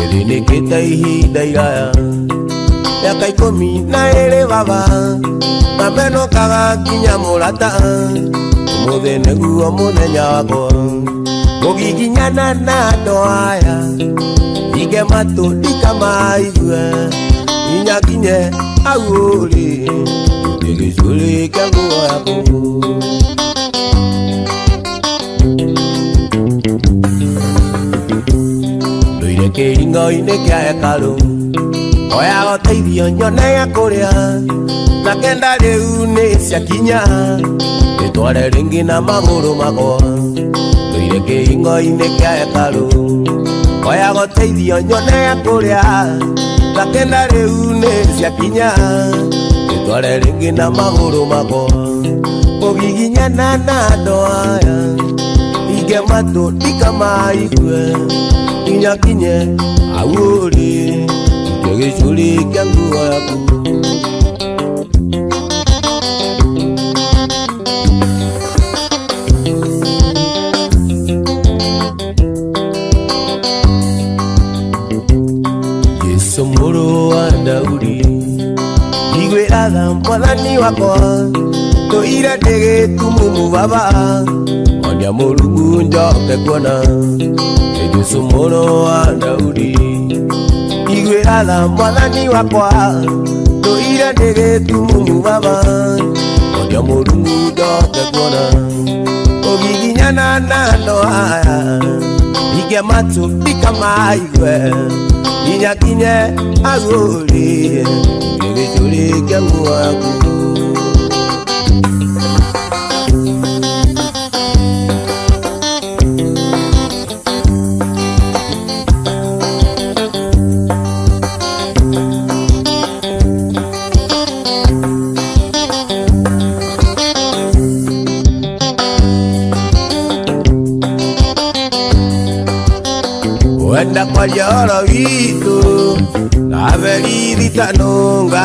Ĩrĩnĩkĩte ihinda iraya mĩaka 12 baba Mapeno kagakinya mũrata Ũmũthĩ nĩguo mũthenya wakwa Mũgiginyana na andũ aya Ige matũ ndikamaigue Inyakinye hau ũrĩ Gĩcũrĩ kĩa nguo yaku Ndoire kĩhingo-inĩ kĩa hekarũ Oya gũteithio nyone gĩa kũrĩa Na kenda rĩu nĩ ciakinya Nĩtware rĩngĩ na magũrũ makwa Ndoire kĩhingo-inĩ kĩa hekarũ Oya gũteithio nyone gĩa kũrĩa Na kenda rĩu nĩ ciakinya Nĩtware rĩngĩ na magũrũ makwa Mũgiginyana na andũ aya Ige matũ ndikamaigue Inyakinye hau ũrĩ Gĩcũrĩ kĩa nguo yaku Jesũ mũrũ wa Daudi Igwĩra tha mwathani wakwa Ndũire ndĩ gĩtumumu baba Onia Mũrungu njoke kuona Jesũ mũrũ wa Daudi Igwĩra tha mwathani wakwa Ndũire ndĩ gĩtumumu baba Onia Mũrungu njoke kuona Mũgiginyana na andũ aya Ige matũ ndikamaigue Inyakinye hau ũrĩ Gĩcũrĩ kĩa nguo yaku Wenda kwa joro witũ Gaberi thitanũnga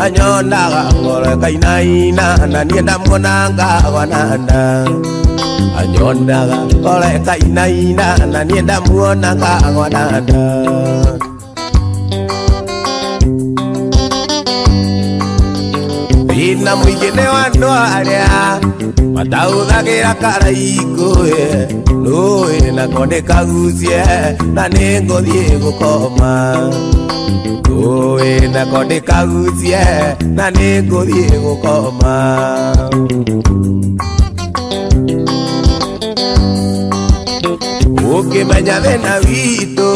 Anyonaga ngoro kainaina Na niĩ ndamuona ngagwa na nda Anyonaga ngoro kainaina Na niĩ ndamuona ngagwa na nda Thĩna mũingĩ nĩ wa andũ arĩa Matahũthagĩra karaikũ Nũĩ nako ndĩkagucie Na nĩ ngũthiĩ gũkoma Nũĩ nako ndĩkagucie Na nĩ ngũthiĩ gũkoma Ũkĩmenya thĩna witũ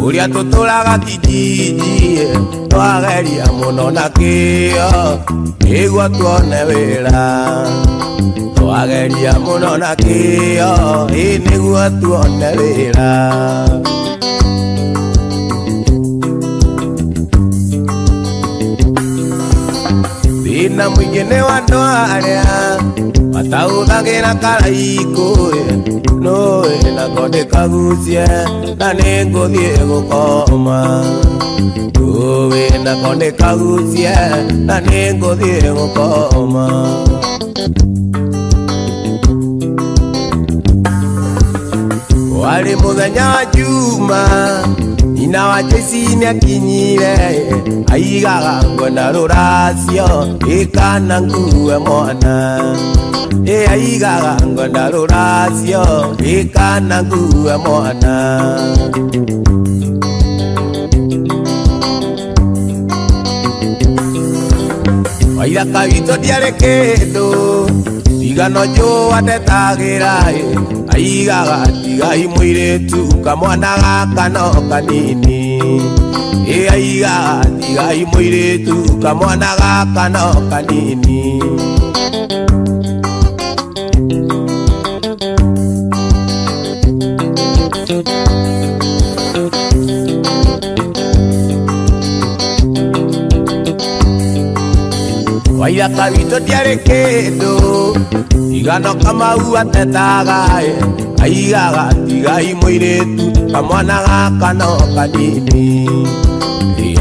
Ũrĩa tũtũraga kijiji Twageria mũno na kĩo Nĩguo tuone wĩra Twageria mũno na kĩo Nĩguo tuone wĩra Thĩna mũingĩ nĩ wa andũ arĩa Matahũthagĩra karaikũ Nũĩ nako ndĩkagucie Na nĩ ngũthiĩ gũkoma Nũĩ nako ndĩkagucie Na nĩ ngũthiĩ gũkoma Warĩ mũthenya wa Juma Nyina wa Jesi nĩakinyire Aigaga ngwenda rũracio Ĩkana ngue mwana Aigaga ngwenda rũracio Ĩkana ngue mwana Waithaka witũ ndiarĩ kĩndũ Igano njũa ndetagĩra Aigaga tigai mũirĩtu Kamwana gaka no kanini Aigaga tigai mũirĩtu Kamwana gaka no kanini Waithaka witũ ndiarĩ kĩndũ Igano Kamau atetaga Aigaga tigai mũirĩtu Kamwana gaka no kanini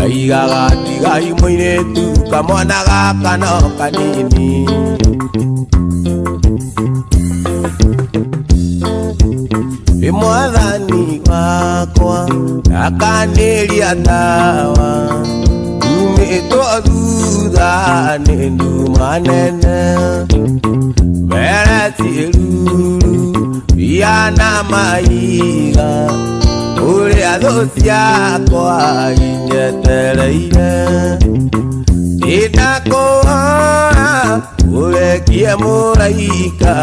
Aigaga tigai mũirĩtu Kamwana gaka no kanini Mwathani wakwa akaniria tawa umetwa thutha nĩ nduma nene mbere tiruru biana maiga ũrĩa thũ ciakwa inyetereire ndakũhoya ũrekie mũraika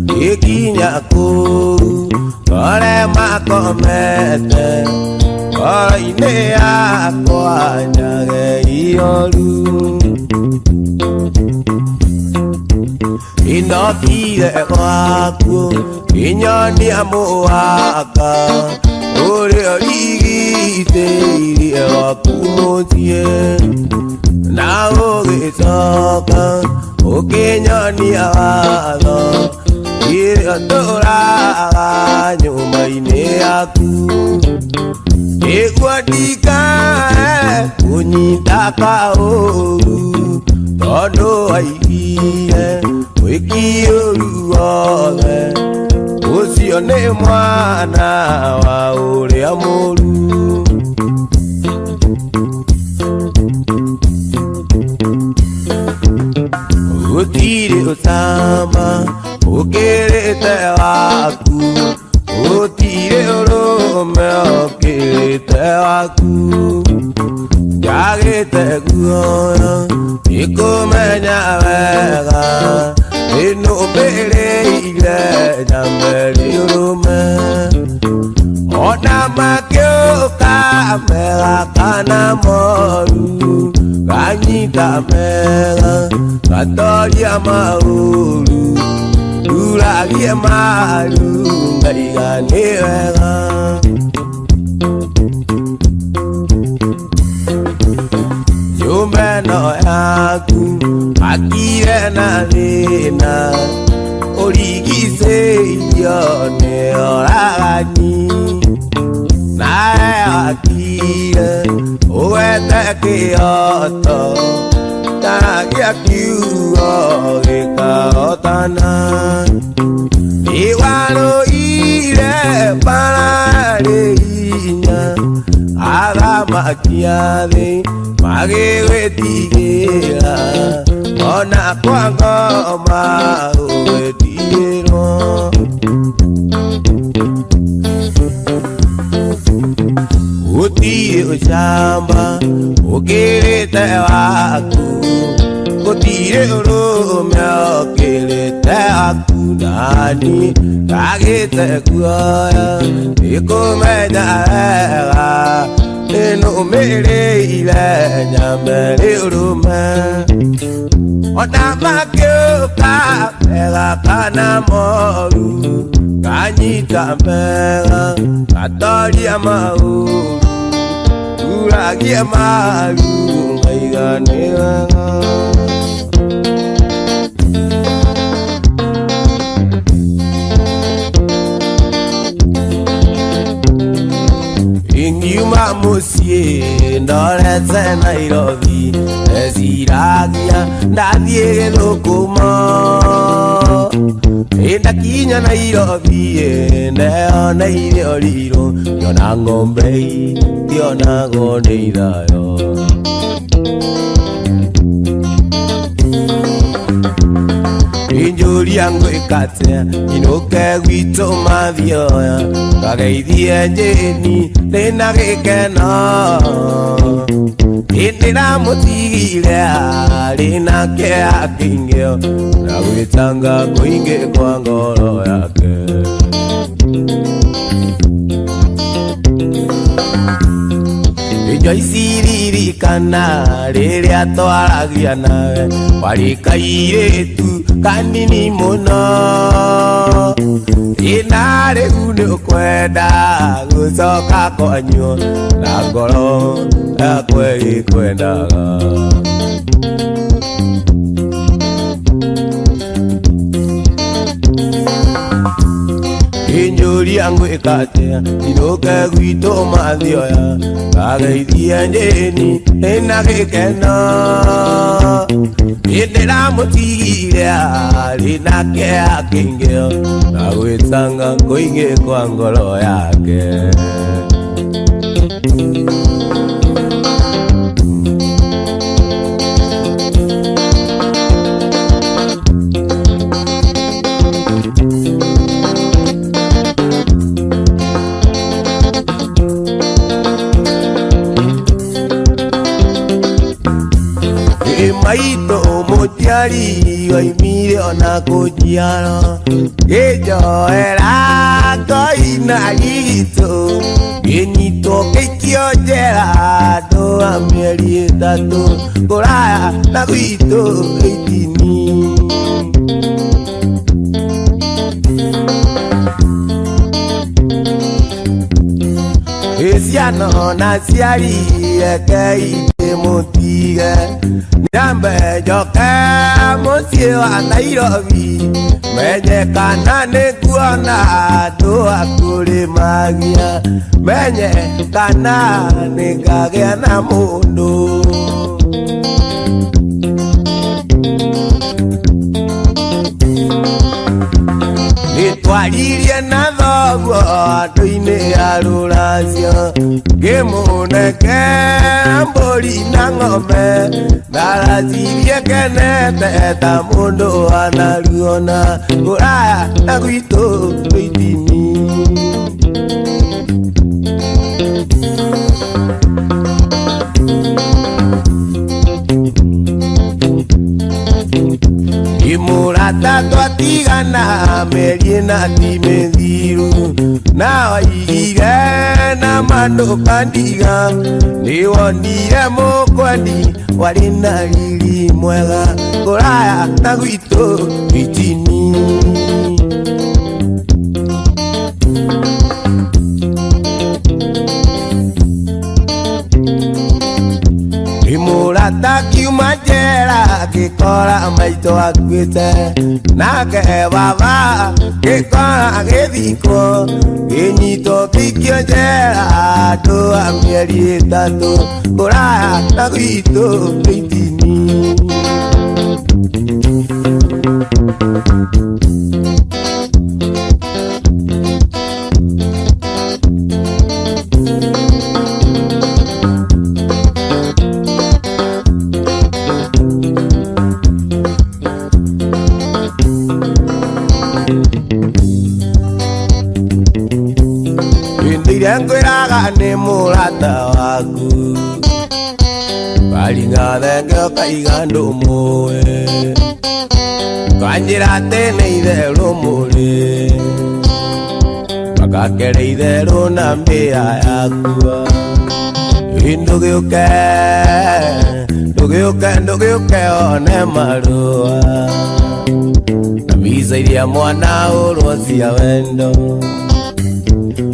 gĩkinya kũu ngore makomete ngoro-inĩ yakwa nyageioru inokire gwaku inyonia mũhaka ũrĩa ũrigitĩirie gwaku mũciĩ na ũgĩcoka ũkĩnyonia watho iria tũraga nyũmba-inĩ yaku nĩguo ndikae kũnyita kaũru tondũ waigire wĩki ũru wothe ũcio nĩ mwana wa ũrĩa mũru gũtirĩ ũcamba ũkĩrĩte waku gũtirĩ ũrũme ũkĩrĩte waku njagĩte guoya nĩkũmenya wega nĩnũmbĩrĩire nyamberi ũrũme ona makĩũka mega kana moru ganyita mega gatoria maũru nduragie maru ngaiga nĩ wega nyũmba ĩno yaku akire na thĩna ũrigicĩirio nĩ oragani nawe wakire ũgwete kĩoto taragia kiugo gĩkahotana nĩwarũire bararĩ hinya agamakia thĩ magĩgwĩtigĩra ona kwa ngoma ũgĩtigĩrwo gũtirĩ ũcamba ũkĩrĩte waku gũtirĩ ũrũme ũkĩrĩte waku nani ndagĩte guoya nĩkũmenya wega nĩnũmĩrĩire nyamberi ũrũme ona makĩũka mega kana moru ganyita mega gatoria maũru nduragie maru ngaiga nĩ wega ingiuma mũciĩ ndorete Nairobi eciragia ndathiĩ Gĩthũkũmo ndakinya Nairobi ndeyoneire ũrirũ ndiona ng'ombe ndionagwo nĩ ithayo injũria ngwĩka atĩa inũke gwitũ mathioya ngageithie njĩni ndĩna gĩkeno ndĩramũtigire arĩ nake akĩingĩo na gwĩtanga kũingĩ kwa ngoro yake ijo iciririkana rĩrĩa twaragia nawe warĩ kairĩtu kanini mũno ĩna rĩu nĩũkwenda gũcoka kwanyu na ngoro yakwa ĩkwendaga injo Kiuria ngwikatia iroke gwito mathioya gageithie njeni ina gikeno indira mutigire ari nake akingio na gwitanga kuinge kwa ngoro yake Maito motiari waimire ona kujiano Gejo era koina gito Genito kekio jera doa mieri tatu Koraya na guito eitini Esiano na siari ekei motiga Nyambe joke mosie wa Nairobi Menye kana nekuona doa kuri magia Menye kana nikagea na mundu Nitwaririe na thoguo andu-ini ya ruracio Ngimuneke mburi na ng'ombe Ndaracirie kenete ta mundu anaruona Kuraya na gwito itini Imurata twatigana meri na timethiru Na waigire na mandu kandiga Niwonire mukwendi wari na riri mwega Kuraya na gwito itini Imurata kiuma njera gikora maito akuite Nake baba gikora githiko Ginyito kikio njera doa mieri itatu Kuraya na gwito itini Ngwiraga ni murata waku Baringa thenge kaiga ndumwe Kanjira tene itherũ muri Makakere itherũ na mbia yakua Ndugiuke one marua Na visa iria mwana urwo cia wendo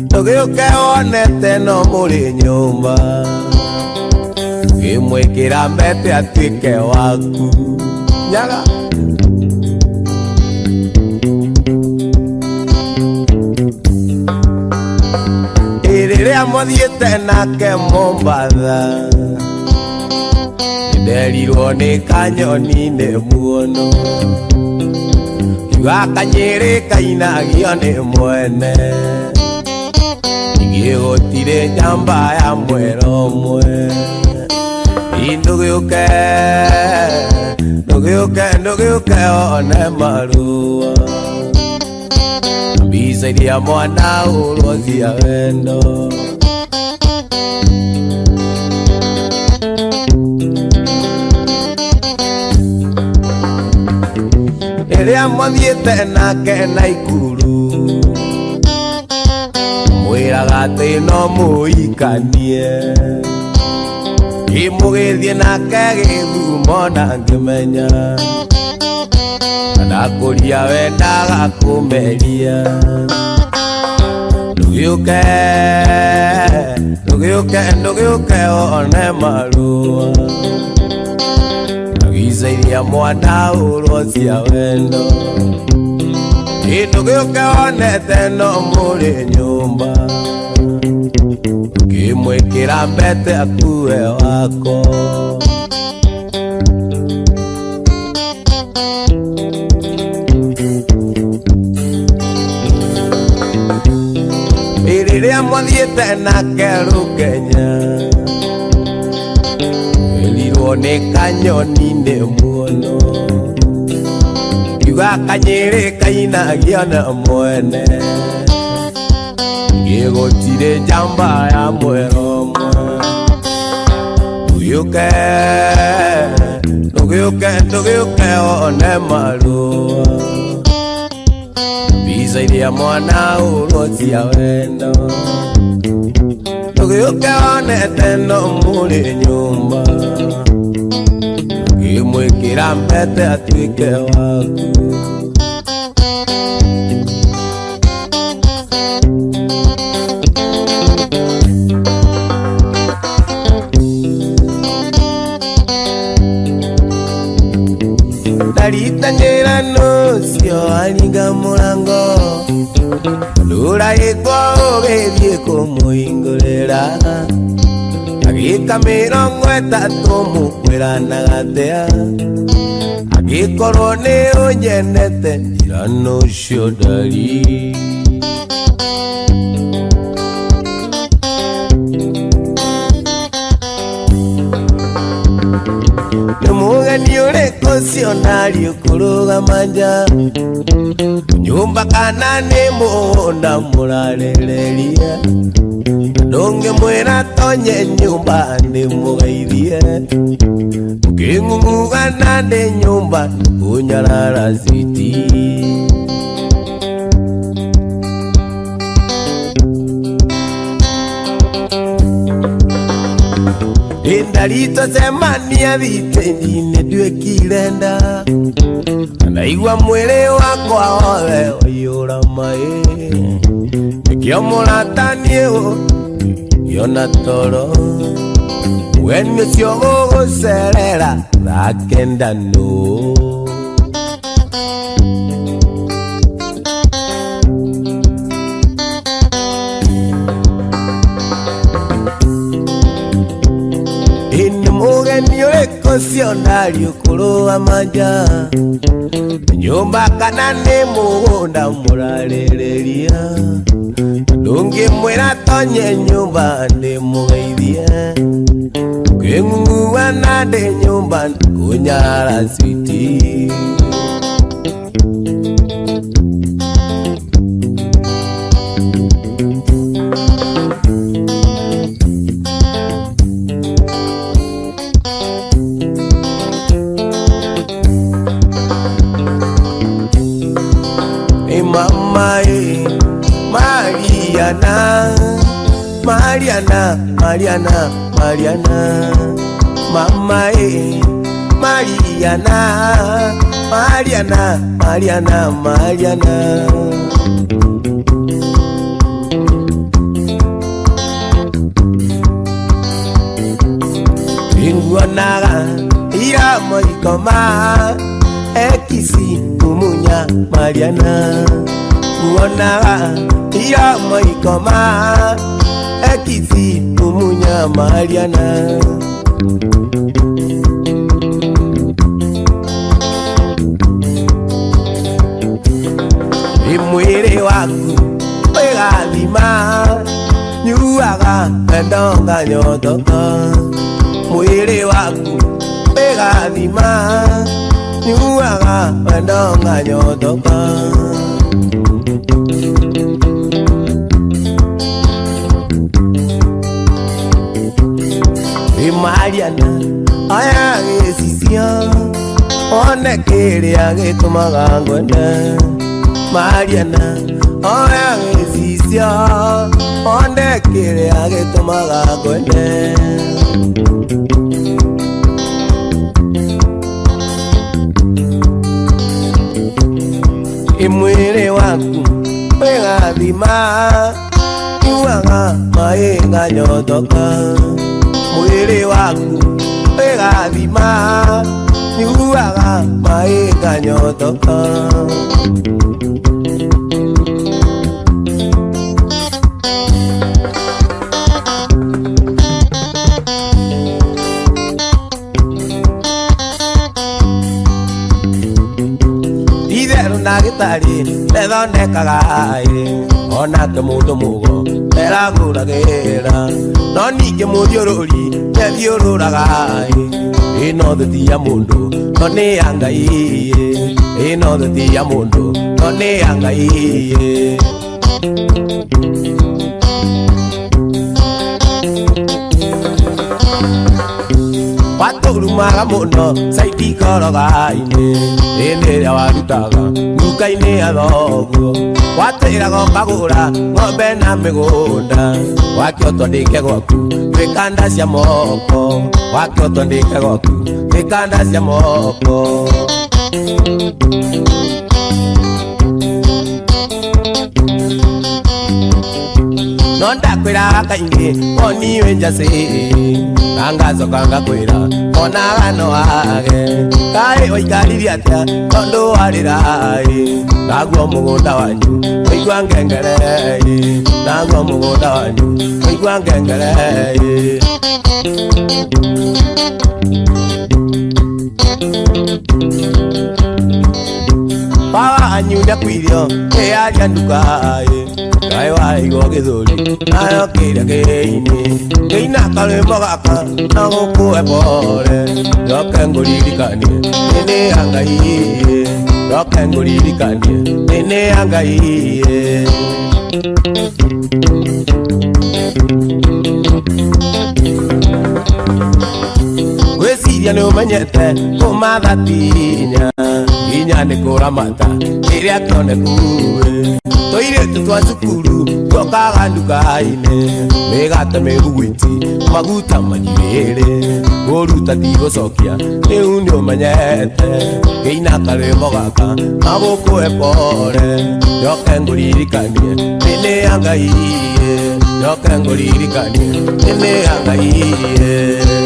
Ndugiuke onete no muri nyumba Ngimwikira mbete atuike waku Nyaga Iriria muthiite nake Mombatha Nderirwo ni kanyoni ni muono Kiuga Kanyiri kainagio ni mwene Gutire njamba ya mwero mwe Ndugiuke one marua Mbisa iria mwana urwo cia wendo Iria muthiite nake Naikuru Mwiraga ati no muikanie Imugithie nake Githumo na ngimenya Ndakuria wendaga kumeria Ndugiuke one marua Agicairia mwana urwo cia wendo Nduguke wonete no muri nyumba ukimwikira mbete akue wako iriria mwathiete nake Rukenya erirwo ni kanyoni ni muono kiuga kanyiri kainagia na mwene gigutire njamba ya mweromwe ndugiuke one marua mbica iria mwana urocia wendo ndugiuke wonete no muri nyumba ukimwikira mbete atuike waku Ndalitanyira nucio aringa murango lura igwa ubethie kumuhingurira agika 30 mukwira na gatea agikorwo ni unyenete ira nucio ndari Mugeni uriko cionari ukurugama nja nyumba kana ni muunda murarereria ndungimwira tonye nyumba ni mugeithie uking'ung'ugana ni nyumba kunyarara ziti Indarito semania vitendine ndwikire nda naigua mwiri wakwa wothe waiyura mai nikio muratanie yona toro we nicio gugucerera rakenda no Mugeni uriko cionari ukurugama nja nyumba kana ni muunda murarereria ndungimwira tonye nyumba ni mugeithie uking'ung'ugana ni nyumba kunyara switi Mariana mama Mariana Inguanaga ira moikoma ekisi umunya Mariana Guanaga ira moikoma ekisi umunya Mariana Imwiri waku wegathima nyuaga endonga nyotoka mwiri waku wegathima nyuaga endonga nyotoka Mariana aya gicisia one kiria gitumaga ngwende Mariana aya gicisia one kiria gitumaga ngwende Imwiri waku wegathima nyuaga mainga nyotoka mwiri waku wegathima nyuaga mainga nyotoka ndagĩtarĩ nĩthondekaga onake mũndũ mũgo eragũragĩra no ningĩ mũthiũrũri nĩthiũrũraga ĩno thĩ ti ya mũndũ no nĩ ya Ngai ĩno thĩ ti ya mũndũ no nĩ ya Ngai watũrumaga mũno saidi koroga-inĩ hĩndĩ ĩrĩa warutaga nduka-inĩ ya thoguo watĩraga ũkagũra ng'ombe na mĩgũnda wakĩo twandĩke gwaku twĩkanda cia moko wakĩo twandĩke gwaku twĩkanda cia moko no ndakwĩraga kaingĩ o niĩ njacĩ na ngacoka ngakwĩra ona gano wage kaĩ ũikarire atĩa tondũ warĩra naguo mũgũnda wanyu ũigua ngengere naguo mũgũnda wanyu ũigua ngengere baba wanyu nĩakuirio ĩyaria nduka Ngai waigwo gĩthũri nayo kĩrĩa-inĩ kĩina karwĩmbo gaka na gũkũhe pore njoke ngũririkanie nĩ ya Ngai njoke ngũririkanie nĩ ya Ngai gwĩciria nĩũmenyete kũmatha tinya hinya nĩ kũramata kĩrĩa kĩoneku tũirĩtu twa cukuru twokaga nduka-inĩ mĩgate mĩguguiti maguta manyirĩrĩ kũruta ti gũcokia rĩu nĩũmenyete kĩina karwĩmbo gaka na gũkũhe pore njoke ngũririkanie nĩ ya Ngai njoke ngũririkanie nĩ ya Ngai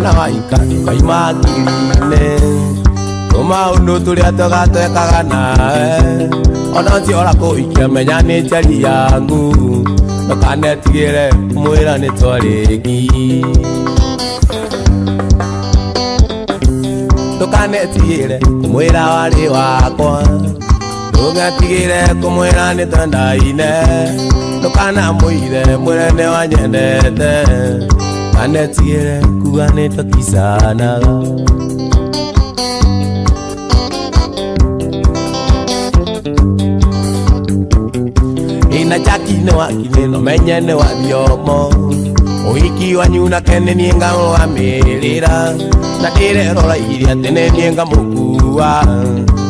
na waika kaimagirine maũndũ tũrĩa tũgatwekaga nawe ona ciora kũikia menya nĩ njari yangu ndũkanetigĩre mwĩra nĩ twarĩki ndũkanetigĩre kũmwĩra warĩ wakwa ndũgetigĩre kũmwĩra nĩ twendaine ndũkanamũire mwĩre nĩ wanyendete anetigĩre kuga nĩ tũkicanaga ina jaki-inĩ wakinĩ no menye nĩ wathiomo ũhiki wanyu nake nĩ niĩ ngamũrũgamĩrĩra na ndĩrerorairie atĩ nĩ niĩ ngamũkua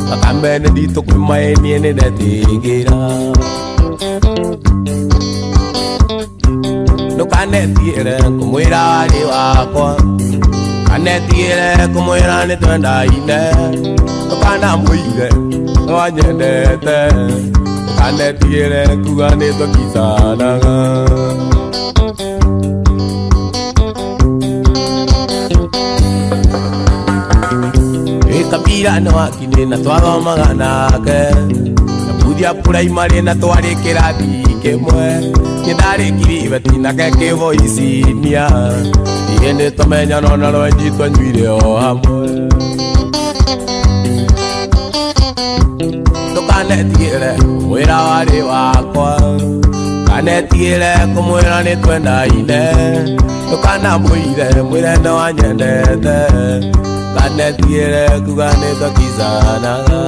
gakambe nĩ nditũ kwĩmaĩ niĩ nĩ ndetigĩra ndũkanetigĩre kũmwĩra warĩ wakwa kanetigĩre kũmwĩra nĩ twendaine ndũkanamũire nĩ wanyendete ndũkanetigĩre kuga nĩ tũkicanaga kabira nĩ wakinĩ na twathomaga nake na buthia primary na twarĩ kĩrathi kĩmwe nĩ ndarĩkire ibeti nake kĩvoicinia ndiĩ nĩ tũmenyana ona rwenji twanyuire o hamwe ndũkanetigĩre mwĩra warĩ wakwa kanetigĩre kũmwĩra nĩ twendaine ndũkanamũire mwĩre nĩ wanyendete kanetigĩre kuga nĩ tũkicanaga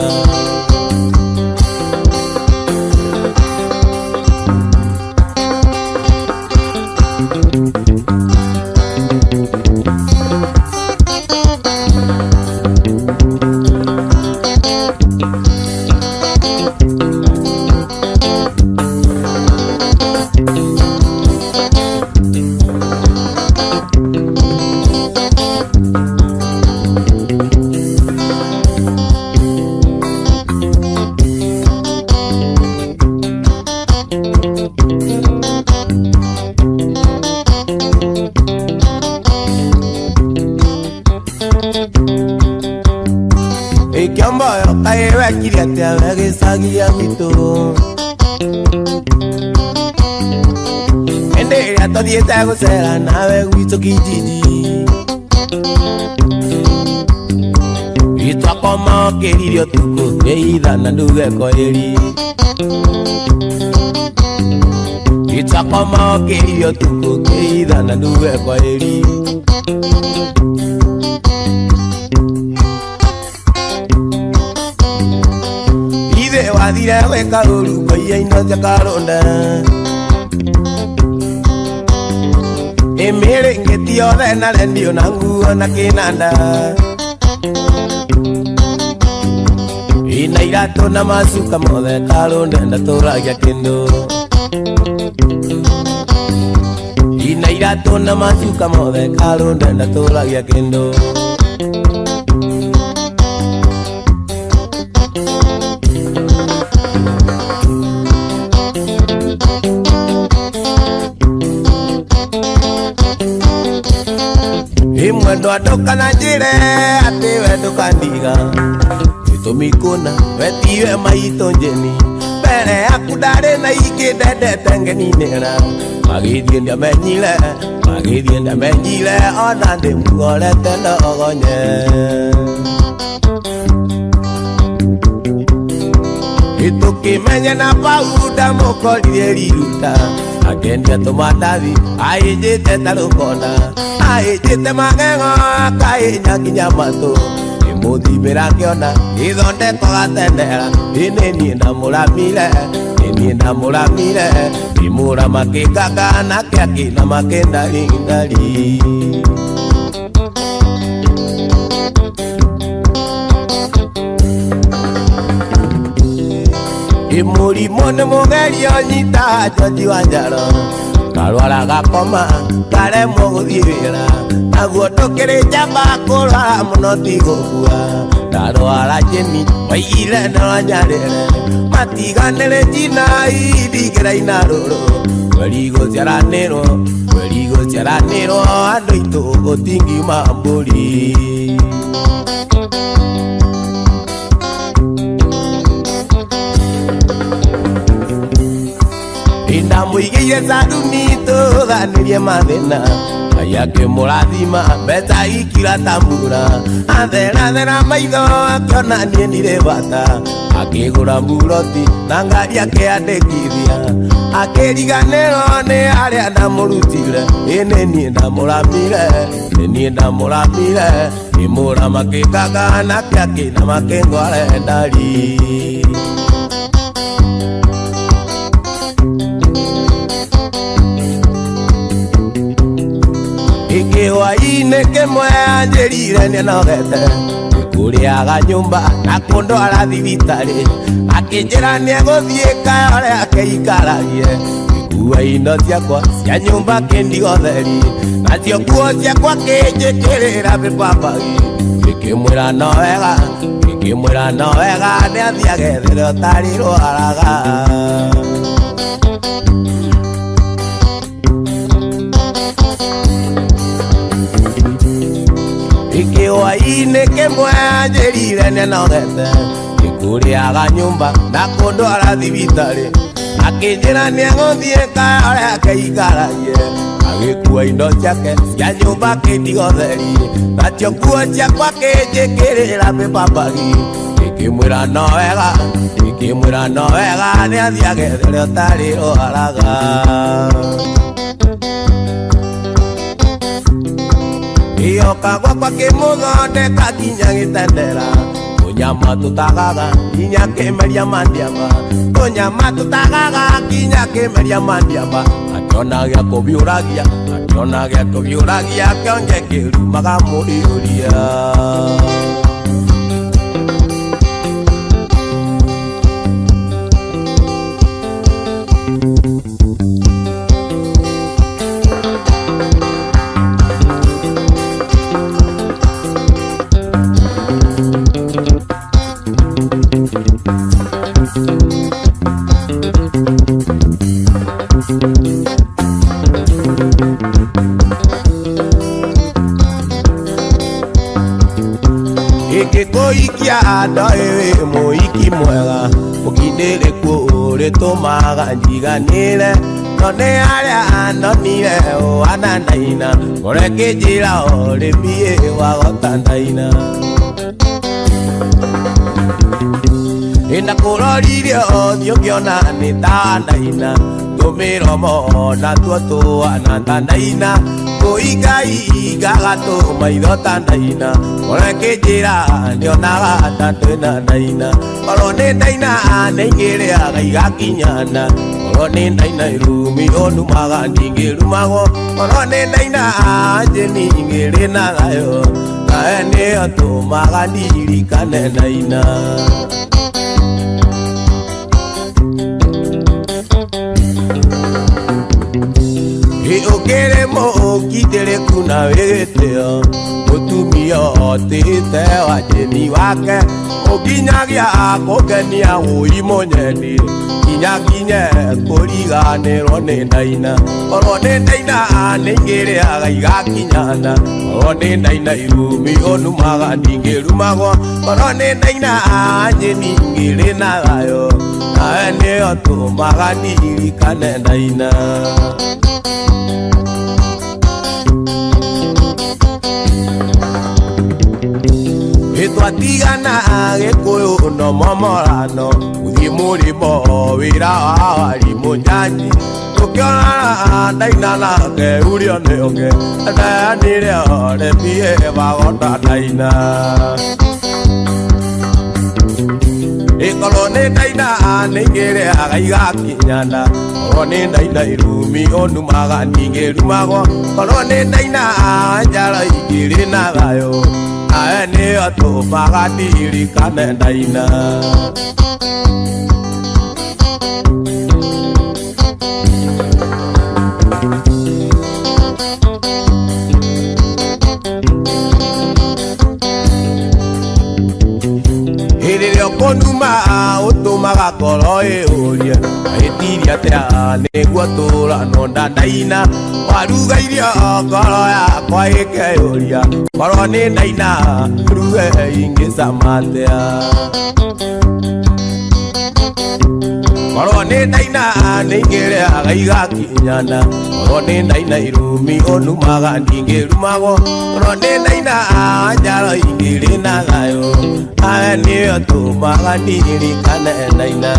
kae wekire atia wegicagia gwitũ hĩndĩ ĩrĩa tũthiĩte gũcera nawe gwitũ kijiji itwakoma ũkĩrire ũtukũ nĩ ithana ndugeko ĩri itwakoma ũkĩrire ũtukũ nĩ ithana ndugeko ĩri ithe wathire gwĩka ũru ngũiya-inĩ cia Karũnda ĩmĩrĩngĩti yothe na rendio na nguo na kĩnanda ina iratũ na macuka mothe Karũnda ndatũragia kĩndũ ina iratũ na macuka mothe Karũnda ndatũragia kĩndũ imwendo andũkana njĩre atĩ we ndũkandiga gĩtũmi-kũna wetiwe maitũ njeni mbere yaku ndarĩ na ingĩ ndendete ngeni-nĩra magĩthiĩ ndiamenyire ona ndĩmuorete ndogonye gĩtũkĩmenye na pauda mũkorire riruta akendia tũmandathi ahĩnjĩte ta rũkonda ahĩnjĩte magego akaĩnya nginya matũ ĩmũthimĩra ngĩona gĩthondeko gatendera ĩnĩ niĩ ndamũramire imũrama kĩkanga nake akĩinama kĩndarindari mũrimũ nĩ mũgerio nyita George Wanjaro karwara gakoma karemwo gũthiĩ wĩra naguo ndũkĩrĩ njamba kũrwara mũno ti gũkua ndarwara Jeni waigire nĩwanyarĩre matiganĩrĩ njina ithingĩra inarũrũ kweri gũciaranĩrwo andũ aitũ gũtingiuma mbũri ndamũigĩire saruni tũthanĩrie mathĩna Ngai akĩmũrathima mbeca ikira tambura atherathera maitho akĩona niĩ ndirĩ bata akĩgũra mburoti na ngari akĩandĩkithia akĩriganĩrwo nĩ arĩa ndamũrutire ĩnĩ niĩ ndamũramire imũrama kĩkanga nake akĩinama kĩngware ndari kĩhwaĩ-inĩ kĩmwe anjĩrire nĩanogete kũrĩaga nyũmba na kũndwara thibitarĩ akĩnjĩra nĩegũthiĩ kayore akĩikaragie ngĩkua indo ciakwa cia nyũmba kĩndigotheri nacio nguo ciakwa kĩnjĩkĩrĩra mĩpambagi ngĩkĩmwĩra no wega nĩathiage there ũtarĩ rwaraga kĩhwaĩ-inĩ kĩmwe anjĩrire nĩanogete gĩkũrĩaga nyũmba na kũndwara thibitarĩ akĩnjĩra nĩegũthiĩ kayore akĩikaragie agĩkua indo ciake cia nyũmba kĩndigotheri nacio nguo ciakwa kĩnjĩkĩrĩra mĩpambagi ngĩkĩmwĩra no wega nĩathiage there ũtarĩ rwaraga ioka gwakwa kĩmũthondeka kinya gĩtendera tũnyama tũtagaga kinya kĩmeria mandiamba akĩona gĩa kũbiũragia kĩonje kĩrumaga mũriũria Ingĩkũhikia ndoĩ mũhiki mwega ũkindĩrĩku ũrĩtũmaga njiganĩre no nĩ arĩa nonire ũhana ndaina ũrekĩnjĩra ũrĩmiĩ wagota ndaina Ndakũrorire ũthiũ ngĩona nĩ ta ndaina tũmĩromo natuo tũhana ta ndaina kũingaingaga tũmaitho ta ndaina ũrekĩnjĩra nĩonaga ta twĩna ndaina korwo nĩ ndaina nĩingĩrĩaga igakinyana korwo nĩ ndaina irumi ũnumaga ndingĩrumagwo korwo nĩ ndaina njĩni ingĩrĩ na thayo nawe nĩyo tũmaga ndirikane ndaina Ũkĩrĩ mũkindĩrĩku na wĩgĩtĩo mũtumia otĩte wa njĩni wake ũkinyagia kũngenia wũi mũnyeni kinyakinye kũriganĩrwo nĩ ndaina korwo nĩ ndaina nĩingĩrĩaga igakinyana korwo nĩ ndaina irumi ũnumaga ndingĩrumagwo korwo nĩ ndaina njĩni ingĩrĩ na thayo nawe nĩyo tũmaga ndirikane ndaina Twatigana Gĩkũyũ no momorano gũthiĩ mũrĩmo wĩra wa warimũ njanji tũkĩonana ndaina nake ũrĩa nĩonge ndayanĩre oremie wagota ndaina Korwo nĩ ndaina nĩingĩrĩaga igakinyana korwo nĩ ndaina irumi ũnumaga ndingĩrumagwo korwo nĩ ndaina njara ingĩrĩ na thayo nawe nĩyo tũmaga ndirikane ndaina Hĩndĩ ĩrĩa ũkũnuma ũtũmaga ngoro ĩũrie ĩtiria atĩa nĩguo tũranonda ndaina waruga irio ngoro yakwa ĩkeyũria korwo nĩ ndaina ruge ingĩcama atĩa korwo nĩ ndaina nĩingĩrĩaga igakinyana korwo nĩ ndaina irumi ũnumaga ndingĩrumagwo korwo nĩ ndaina njaro ingĩrĩ na thayo nawe nĩyo tũmaga ndirikane ndaina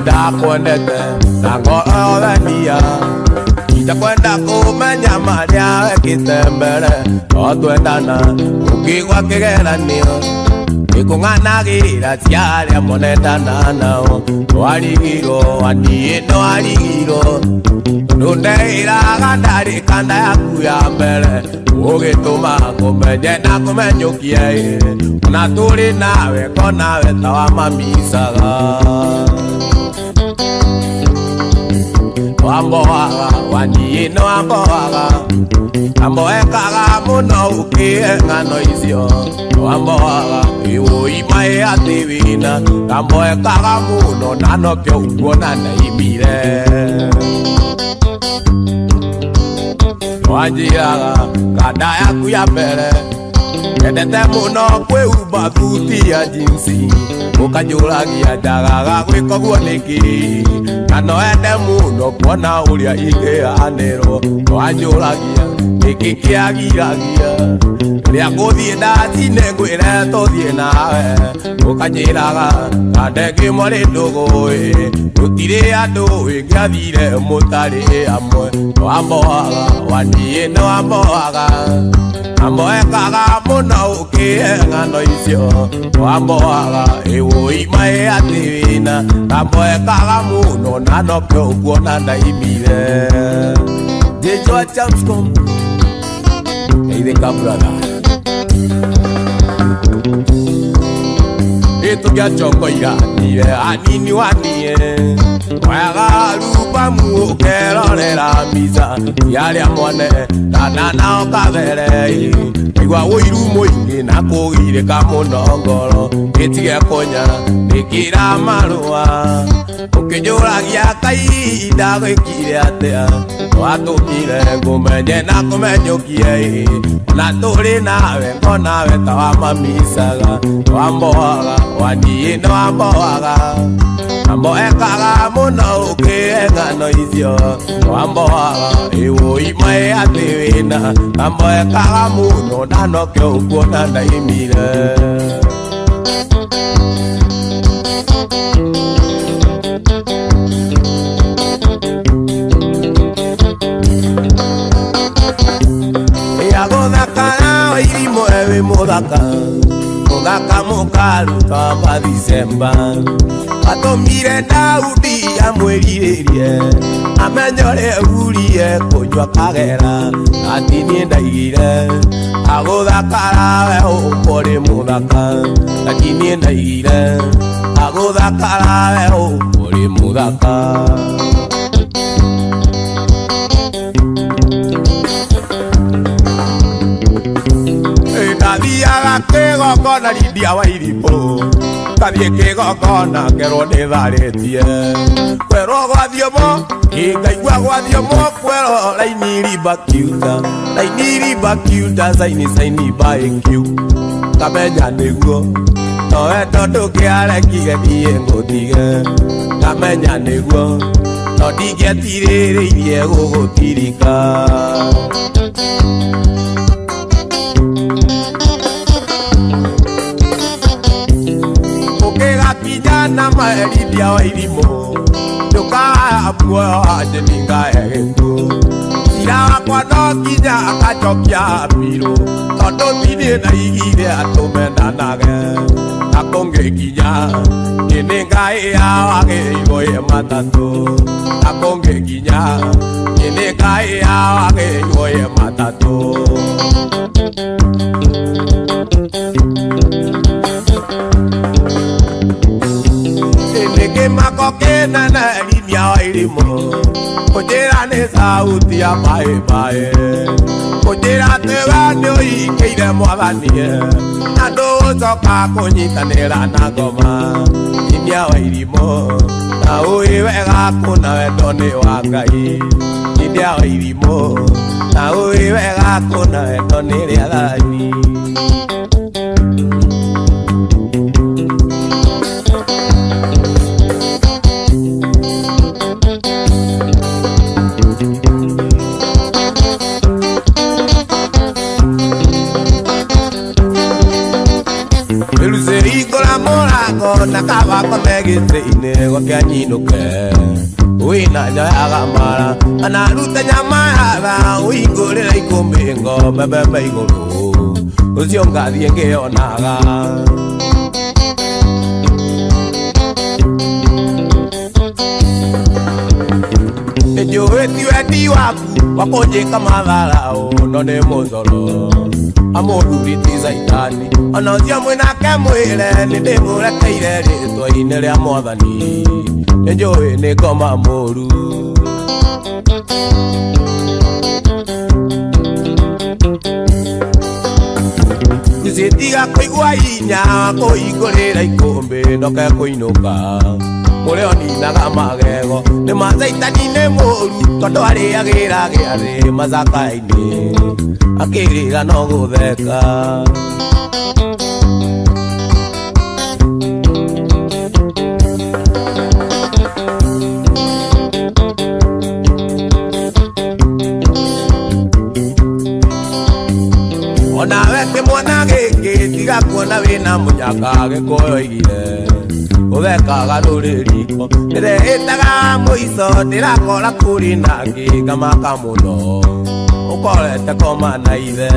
Ndakwendete na ngororania itakwenda kumenya marĩa wekĩte mbere no twendana ũkĩgwa kĩgeranio gĩkũng'anagĩra cia arĩa monendana nao twarigirwo waniĩ nĩwarigirwo ndũndeĩraga ndarĩ kanda yaku ya mbere ũgĩtũma ngũmenye na ngũmenyũkie ona tũrĩ nawe ko nawe ta wamamicaga Wamboaga, waniĩ nĩ wamboaga Amboekaga mũno ũkĩhe ng'ano icio Wamboaga, wĩwũi maĩ atĩ wĩna Kamboekaga mũno na nokĩo ũkuona ndaimire Wanjĩraga, kanda yaku ya mbere Endete mũno kwĩhumba thuti ya jinsi Ũkanjũragia njagaga gwĩka ũguo nĩkĩ Na no ende mũno kuona ũrĩa ingĩhanĩrwo Wanjũragia nĩkĩ kĩagiragia Rĩa ngũthiĩ ndatinĩ ngwĩre tũthiĩ nawe Ũkanjĩraga kande kĩmwe ndũgũĩ Gũtirĩ andũ ĩngĩathire mũtarĩ hamwe Wamboaga, waniĩ nĩ wamboaga Amboekaga mũno ũkĩhe ng'ano icio Wamboaga ĩwũi maĩ atĩ wĩna Amboekaga mũno na nokĩo ũkuona ndaimire J.J. Chamscom Geithĩka brother Tukia choko iranire anini wanie Wega lupa muokero nera misa Yale amone tana nao kavere Igwa uiru moingi na kugire kamunongoro Itige konya nikira marua Ukijuragia kai ndagwikire atea Watukire ngumenye na kumenyokie Na turi nawe konawe tawa mamisaga Wamboaga waniye no wamboaga Amboekaga muno ukienga no izio Wamboaga iwo imae atiwina Amboekaga muno nanoke ukuona na imire Yagodakana wairimo ewe modaka Modaka mokalu kamba Disemba Atomire Daudi amweririe Amenyore urie kujwa kagera Atini ndaigire Agodakara weho ukore modaka Atini ndaigire Agodakara weho ukore modaka Diaga kego kona lidia wa iripo Kadie kego kona kero ne varetie Kwero guadiomo Ikaigua guadiomo Kwero laini riba kiuta Laini riba kiuta Saini bae kiu Kamenya neguo Noe tondu kiare kige die ngotige Kamenya neguo No dige tirere irie gugutirika Kijana maeridia wa irimo Yuka abuwa ajeninga egetu Sira wakwa no kinya akachokia piro Tondo tine na igire atumenda nage Akonge kinya Kininga ea wage igoye matatu Akonge kinya Kininga ea wage igoye matatu Makokena na linia wa ilimo Kujera ne sauti ya bae bae Kujera tewa nyo ikeire mwaganie Nado soka konyita nera na goma Linia wa ilimo Na uiwega kuna wendone wa ngai Linia wa ilimo Na uiwega kuna wendone ria dhani Nakaba komegite ine gokianyinuke Uina nyaga mara Anaruta nyamara Uingurira ikumbingo Bebebe iguru Uzionga dhienge onaga Ejoeti wedi waku Wakojeka madharao None mozolo Amoruriti zaitani Anozia mwinake mwile Nindimureke ritwa ine ria mwathani Nenjoe ni ngoma moru Nisitiga kuigua inya Kuigurira ikumbi Ndoke kuinuka Mureo ninaga magego Ni mazaitani ni moru Tondo ariagira giathi Mazaka-ini Akirira no gutheka Ona weke mwana giki tiga kuona wina munyaka gikuyo igire Uthekaga ruririko Ndirehitaga muico ndirakora kuri nangi ngamaka muno Ukorete koma na ithe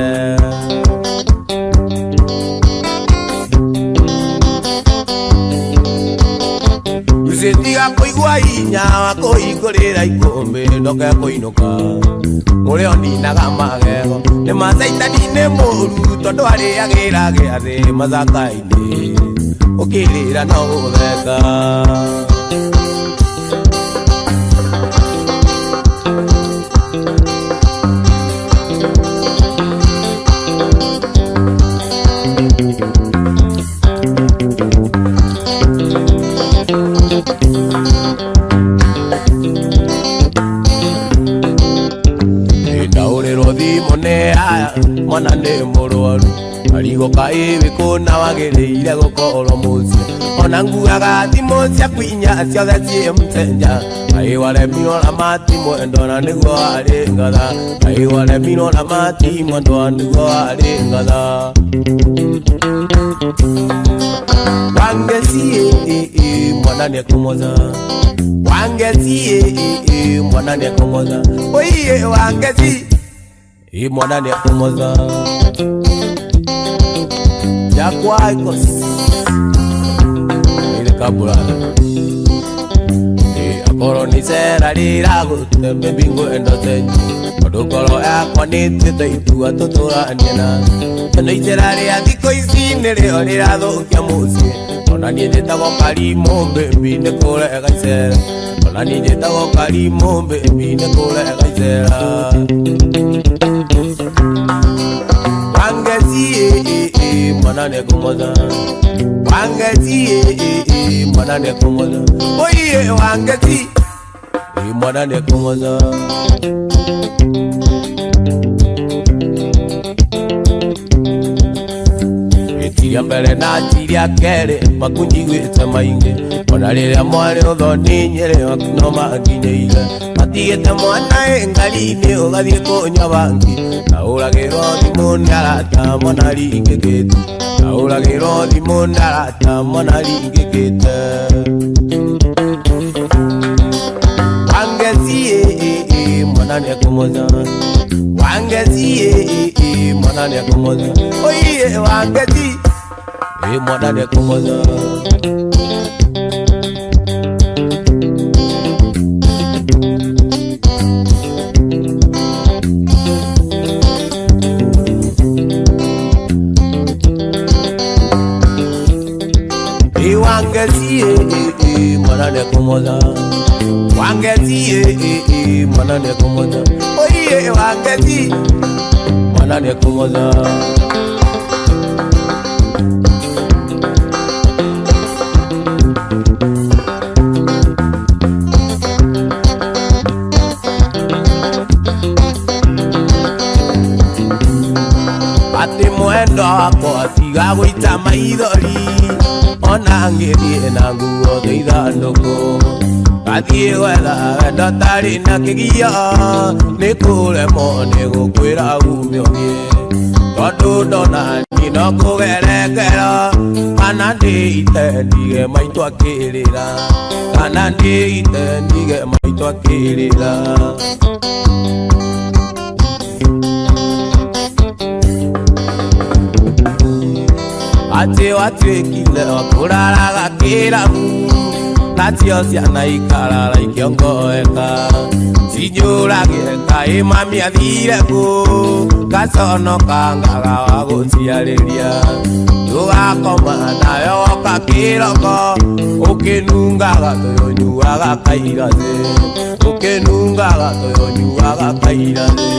Usitiga kuigua inya Kuigurira ikumbi Ndoke kuinuka Mureo ninaga magego Ni mazaitani ni moru Tondu ariagira giathi Mazaka-ini ukirira no gutheka mwana nĩ mũrwaru marigo kaĩ wĩkũna wagĩrĩire gũkorwo mũciĩ ona nguaga thimũ ciaku inya ciothe ciĩ mũcenja kaĩ waremirwo na mati mwendo na nĩguo warĩ ngatha kaĩ waremirwo na mati mwendo na nĩguo warĩ ngatha wangeci mwana nĩekũmotha wangeci mwana nĩekũmotha oiye wangeci mwana nĩekũmotha jakwaikos ilikabulala akorwo nĩ icera rĩragũtembe mbingu endotenyi tondũ ngoro yakwa nĩtuĩte itua tũtũranie na na icera rĩa thikũ ici nĩrĩo rĩrathũkia mũciĩ ona niĩ njĩtagwo Karimũ mbĩmbi nĩ kũrega icera ona niĩ njĩtagwo Karimũ mbĩmbi nĩ kũrega icera wangeci mwana nĩekũmotha wangeci mwana nĩekũmotha oiye wangeci mwana nĩekũmotha ĩtiria mbere na tiria kerĩ makunjiguĩte maingĩ ona rĩrĩa mwarĩ ũthoni Nyĩrĩ no manginyĩire matigĩte mwana ngari-inĩ ũgathiĩ kũnyua bangi na ũragĩrwo thimũ nĩ arata mwana ringĩkĩte na ũragĩrwo thimũ nĩ arata mwana ringĩkĩte wangeci mwana nĩekũmotha wangeci mwana nĩekũmotha oiye wangeci mwana nĩekũmotha wangeci mwana nĩekũmotha wangeci mwana nĩekũmotha oiye wangeci mwana nĩekũmotha atĩ mwendo wakwa tiga gũita maithori ona ngĩthiĩ na nguo ithandũkũ ngathiĩ gwetha wendo tarĩ na kĩgia nĩ kũremwo nĩ gũkwĩra umio niĩ tondũ ndona ni no kũgerekera kana ndĩite ndige maitũ akĩrĩra kana ndĩite ndige maitũ akĩrĩra atĩ watuĩkire kũraraga kĩrabu nacio ciana ikarara ikĩongoeka cinjũragĩre kaĩ mami athire kũ gaconoka ngaga wa gũciarĩria tũgakoma nayo woka kĩroko ũkĩnungaga tũyũnyuaga kairathĩ ũkĩnungaga tũyũnyuaga kairathĩ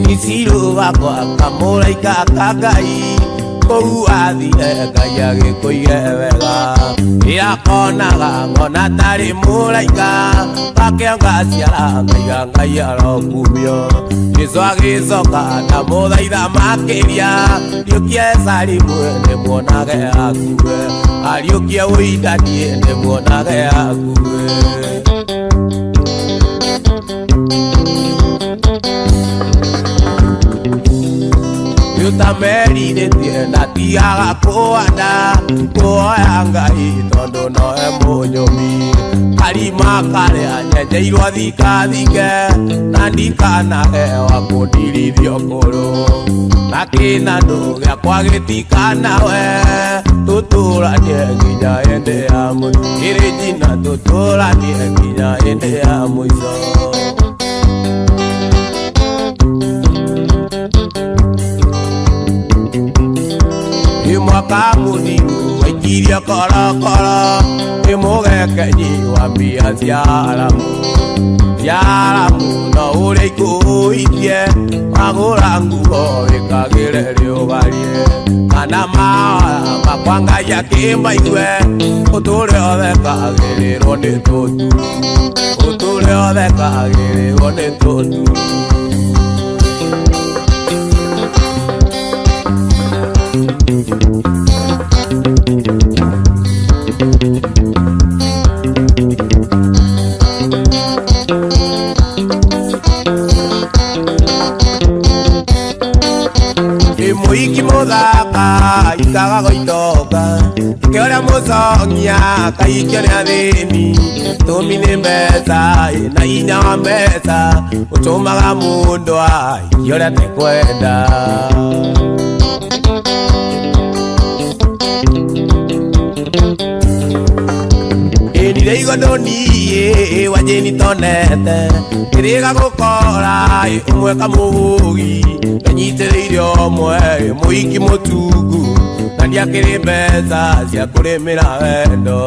Nisiro wakwa kamũraika ka Ngai kũu athire Ngai agĩkũire wega ĩrakonaga ngona tarĩ mũraika gakĩonga ciara Ngai arokumio Jesũ agĩcoka ndamũthaitha makĩria ariũkie Salimu ndĩmuonage akue ariũkie Wĩindanie ndĩmuonage akue Utamerirĩtie na tiaga kũanda kuoya Ngai tondũ nowe mũnyũmi karima karĩa nyenjeirwo thikathike na ndikanage wa kũndirithio ngũrũ na kĩnandũ gĩakwa gĩtikanawe tũtũranie nginya hĩndĩ ya mũico Kĩrĩnjina tũtũranie nginya hĩndĩ ya mũico koro Imugeke wa mbia ziaramu Ziaramu no ure ikuitie Magura nguo ikagire riugarie Kana makwanga ya kimba iwe Uture othe kagirirwo ni tutu Uture othe kagirirwo ni tutu Muiki muthaka ikaga goitoka Ikeoria musongia kaikio ni athini Tumi ni mbeca na inya wa mbeca Utumaga mundu aikioria tekwenda Nire igondo niye wajeni tonete Iriga gukora umwe kamugi Nyitiriire omwe muiki mutugu Na ndiakiri mbeca cia kurimira wendo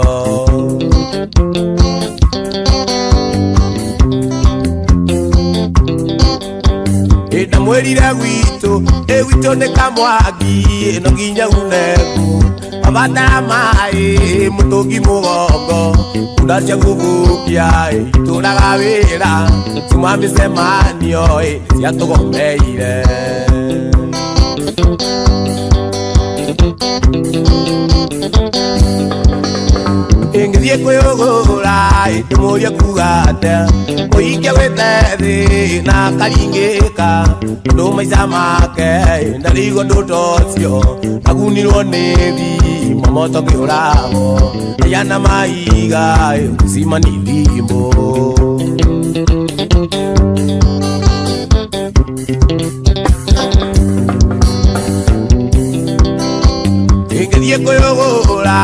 Ina mwirire gwitu gwitu ni kamwagi No nginya uneku Abatara mai mutungi mugongo Kunda cia kuvukia ituraga wira Tuma micemanio cia tugomeire Ingithie kwiyugura ndimurie kuga atia Muikia wite thi na karingika Ndu maica make ndarigo ndutocio Nagunirwo ni thi momoto ngiuragwo Yana maiga usima ni thimbo Ingithie kwiyugura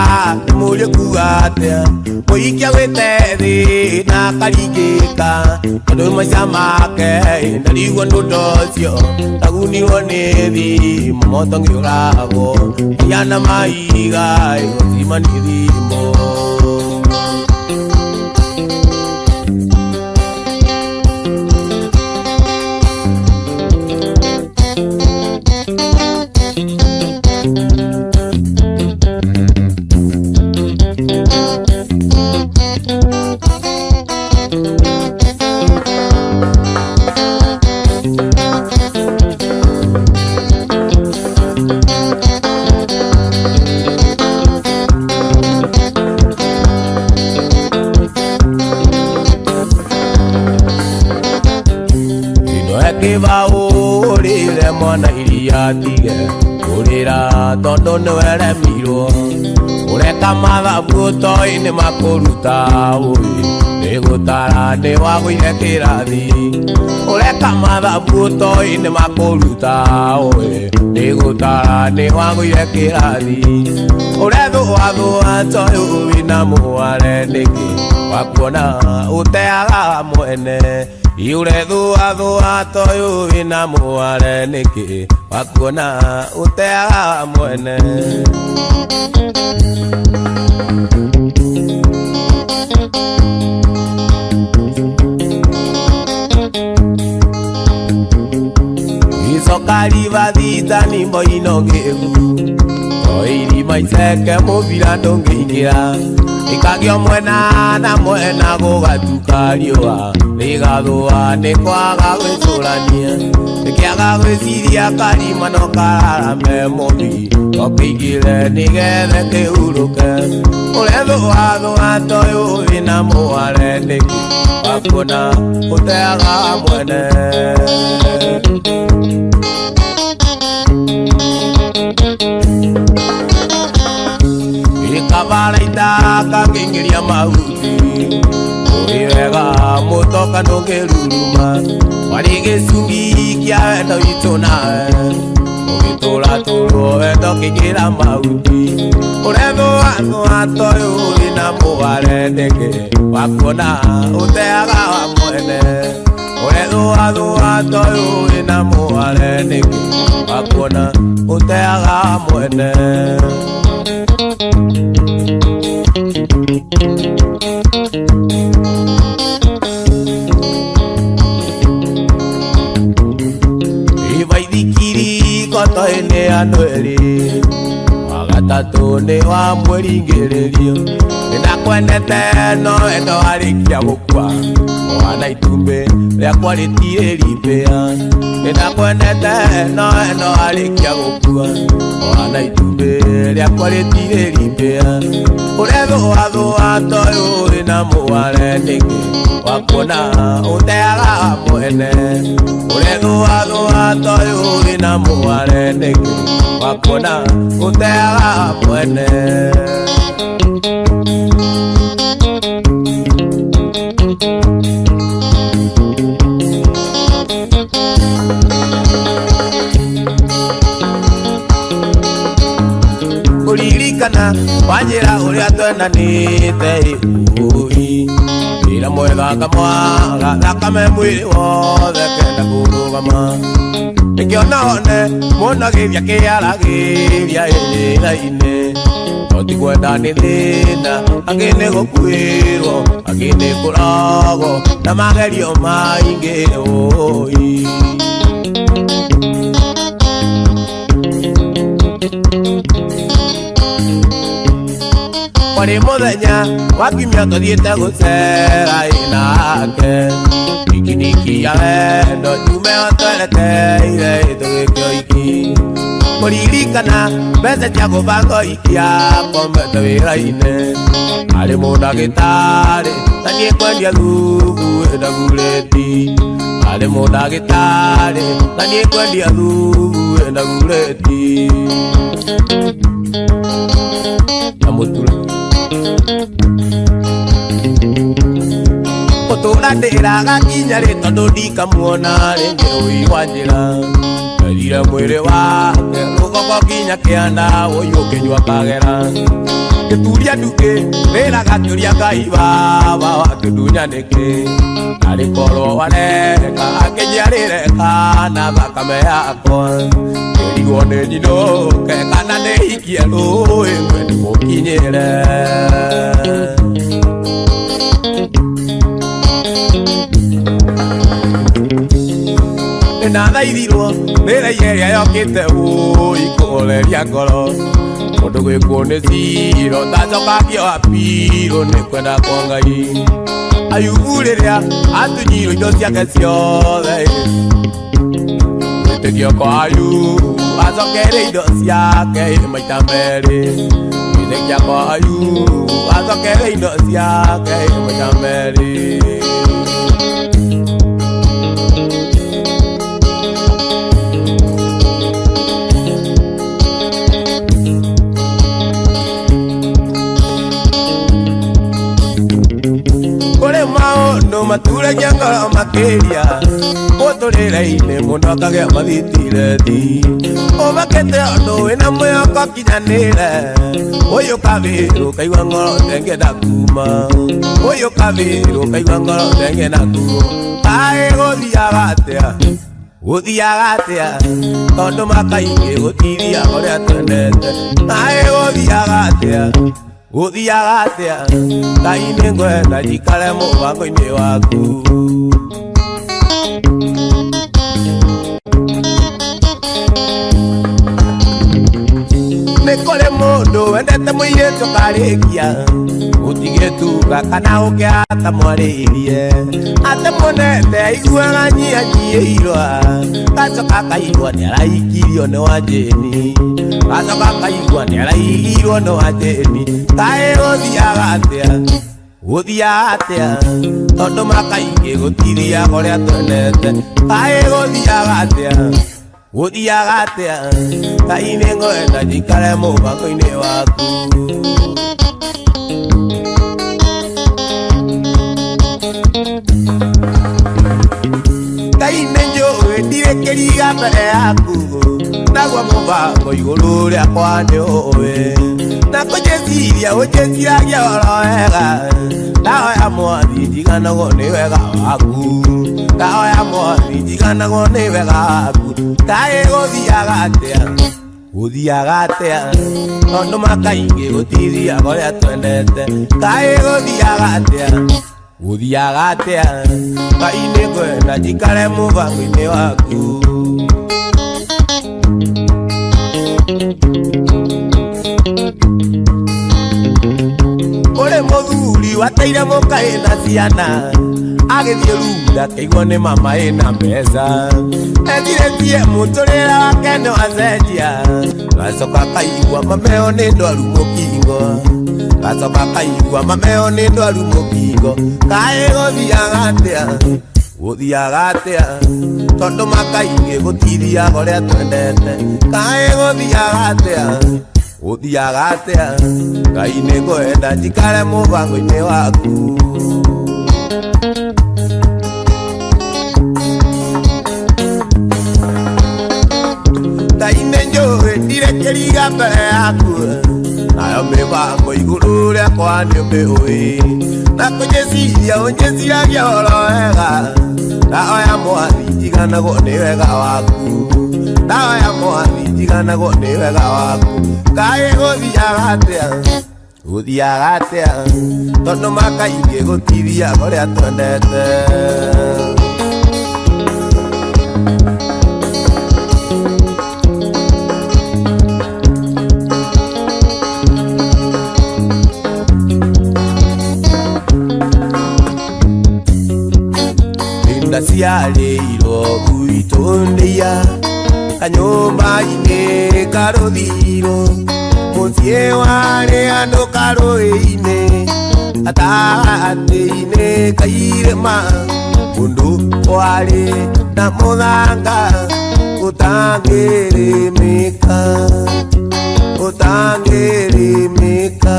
ndimurie kuga atia Muikia wite thi na karingika Ndu maica make ndarigo ndutocio Nagunirwo ni thi momoto ngiuragwo Yana maiga usima ni thimbo Kiva urire mwana iria tige Urira tondu niweremirwo Ureka mathabu toi ni makuruta Nigutara ni wagwire kirathi Ureka mathabu toi ni makuruta Nigutara ni wagwire kirathi Urethua toi wina muware niki Wakuona uteaga mwene Iurethua toi wina muware niki Wakuona uteaga mwene Isokari vathita nimbo inogegu Oiri maiseke muvira ndongiikira Ikagio mwena na mwena gugatuka riua Rigathua ni kwaga gwicurania Nikiaga gwiciria karima no kararame muthi Okigire nigethe kihuruke Urethua toi wina muware niki Wakuona uteaga mwene Ikavaraita kakingiria mahuti Uriwega mutoka ndungiruruma Wari gicungi kia wendo itu nawe Ugitura turwo wendo kigira mahuti Urethua toi wina muware niki Wakuona uteaga wa mwene Urethua toi wina muware niki Wakuona uteaga wa mwene ine anueri wagatatu ni wa mweri ngiririo ninakwendete no endo arikia gukua mwana itumbe riakwa ritire rimbia ninakwendete no endo arikia gukua mwana itumbe riakwa ritire rimbia urethuathua toyu wina mware ningi wakuona uteaga mwene urethuathua toyu wina mware ningi wakuona uteaga mwene kuririkana wanjira uria twendanite ui ira mwega kamwaga thakame mwiri wothe kenda kurugama nikiona one munagithia kiaragiria iraine otikwenda ni thina angi ni gukwirwo angi ni kurago na magerio maingi ui Kwari muthenya wakimia tuthiete gucera inake ikiniki ya wendo jume otwerekeire tugikio iki kuririkana mbeca cia gubanga ikia komete wira-ine ari mundagitari na nie kwendia thubu endagureti ari mundagitari na nie kwendia thubu endagureti na mutura uturatira gakinya ri tondu ndikamuona ringi ui wa njira erire mwiri wake rugongo kinya kianda uyu ukinyua kagera gituria nduki rira gakiuria ngai baba wakidunya niki ari korwo wareka akinyiarireka na thakame yakwa kirigwo ni nyinuke kana ni hikie rui mwe ndimukinyire na thaithirwo nira iria yokite ui kugoreria ngoro mundu gwikwo ni ciro tacokagio apiro ni kwenda kwa ngai Ayubu riria atunyirwo indo ciake ciothe witikio kwa Ayubu acokere indo ciake maita meri witikio kwa Ayubu acokere indo ciake maita meri maturagia ngoro makiria uturire-ine mundu akagia mathitireti ubakite undu wina mwihoko kinyanire uyu kabiru kaigua ngoro tengenda kuma uyu kabiru kaigua ngoro tengenda kuma kae guthiaga atia guthiaga atia tondu makaingi gutiria uria twendete kae guthiaga atia guthiaga atia Ngai ni ngwenda njikare mubango-ini waku ni kuri mundu wendete muiritu karikia utigetuga kana ukiata mwaririe ate monete aiguaga nyianyiirwa gacoka kaigua ni araikirio ni wanjini gacoka kaigua ni araigirwo ni wanjini kae guthiaga atia guthiaga atia tondu makaingi gutithiaga uria twendete kae guthiaga atia guthiaga atia Ngai ni ngwenda njikare mubango-ini waku Ngai ni njũĩ ndirĩkĩriga mbere yaku naguo mũbango igũrũ rĩakwa nĩ ũĩ na kũnjĩciria ũnjĩciragia oro wega ndahoya Mwathi njiganagwo nĩ wega waku ndahoya Mwathi njiganagwo nĩ wega waku kaĩ gũthiaga atĩa guthiaga atia tondu makaingi gutithiaga uria twendete kaĩ guthiaga atia guthiaga atia Ngai ni ngwenda njikare mubango-ini waku wateire muka ina ciana agithie runda keigwo ni mama ina mbeca ethire muturira wake ni wacenjia gacoka kaigua mameo ni ndwaru mukingo gacoka kaigua mameo ni ndwaru mukingo kae guthiaga atia tondu makaingi gutithiaga uria twendete kae guthiaga atia Ngai ni ngwenda njikare mubango-ini waku Ngai ni njui ndirekeriga mbere yaku nayo mibango iguru riakwa ni miui na kunjiciria unjiciragia oro wega ndahoya mwathi njiganagwo ni wega waku ndahoya mwathi njiganagwo ni wega waku Ngai guthiaga atia tondu makaingi gutithiaga uria twendete ciarĩirwo gwitũ ndĩia kanyũmba-inĩ karũthirũ mũciĩ warĩ andũ karũĩ-inĩ gatagatĩ-inĩ ka irĩma mũndũ warĩ na mũthanga ũtangĩrĩmĩka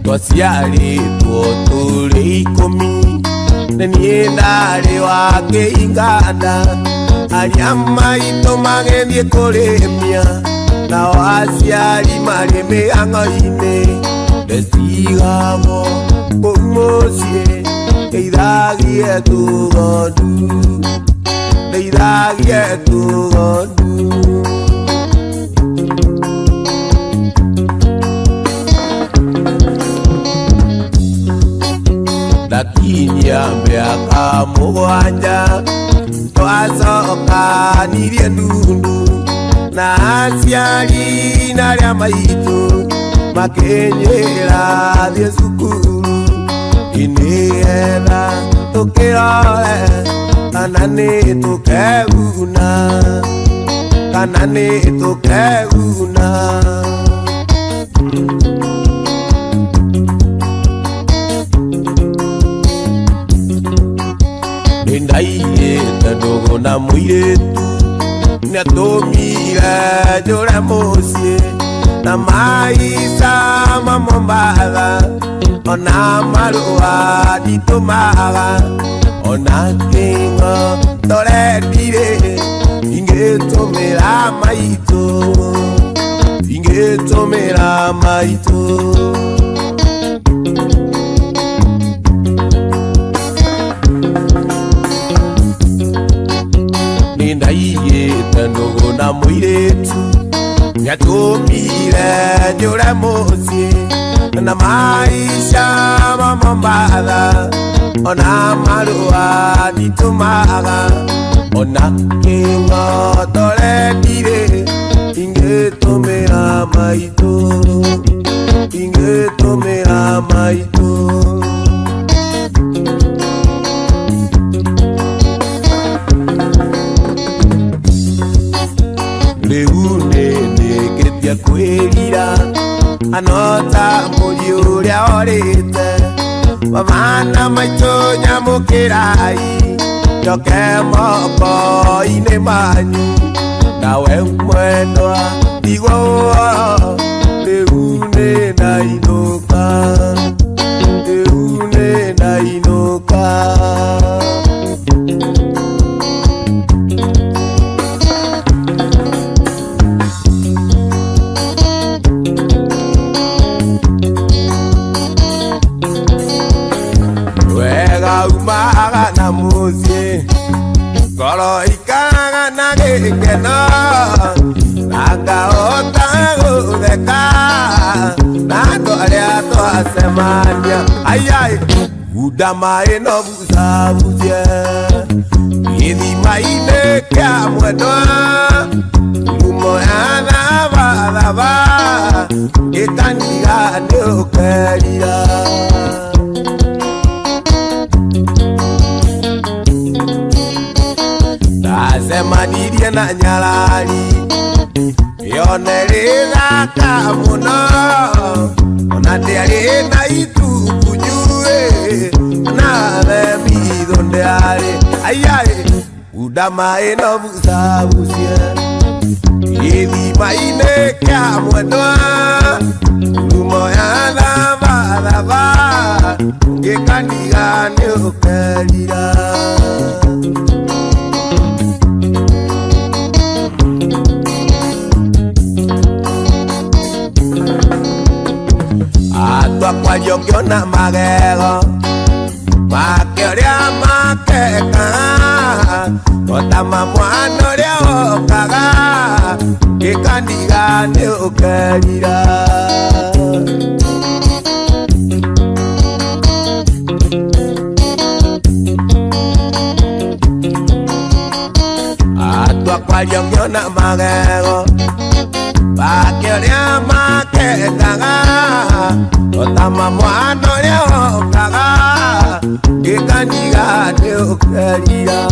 twaciarĩtwo tũrĩ 10 na niĩ ndarĩ wa kĩinganda arĩa maitũ magĩthiĩ kũrĩmia nao aciari marĩ mĩhang'o-inĩ ndecigagwo kũu mũciĩ ndeithagie tũgondu ndakinyia mĩaka 7 twacokanirie ndundu na aciari narĩa maitũ makĩnyĩra thiĩ cukuru nĩgetha tũkĩrore kana nĩ tũkeguna ndaiyĩte ndũgũ na mũirĩtu nĩatũmire njũre mũciĩ na maica mamombatha ona marũa nditũmaga ona kĩng'o torendire ingĩtũmĩra maitũ ndaiyĩte ndũgũ na mũirĩtu nĩatũmire njũre mũciĩ na maica mamombatha ona marũa nditũmaga ona kĩng'o torendire ingĩtũmĩra maitũ rĩu nĩndĩkĩtie kwĩrira anota mũri ũrĩa orĩte mamana maitũ nyamũkĩrai njoke moko-inĩ manyu nawe mwendwa igũo rĩu nĩndainũka umaga na mũciĩ ngoro ikaraga na gĩkeno na ngahota gũtheka na andũ arĩa twacemania udama eno busa busie idi maine kya mwedwa lumo ana ba etaniga no kerira Semanirie na nyarari yonerera kamuno ona ndiari na itu kunyue na bebi donde are ayai udama eno busa busia idi maine kya mwedwa lumo yana ba gekaniga ne kerira Kwa yo na magego makeria makeka otama mwana leo kaga kikandiga ne ukerira atwa kwa yo na magego makeria makeka otama mwana leo kaga kikandiga ne ukerira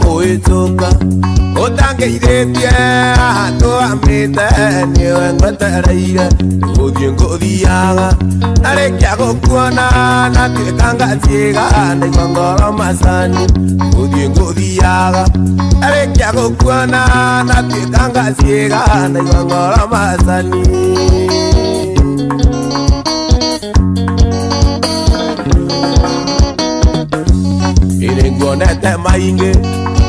Koitoka otangeithĩtie andũ amĩte nĩwe ngwetereire gũthiĩ ngũthiaga narĩkia gũkuona na tuĩka ngaciĩga ndaigua ngoro macani gũthiĩ ngũthiaga narĩkia gũkuona na tuĩka ngaciĩga ndaigua ngoro macani nguonete maingi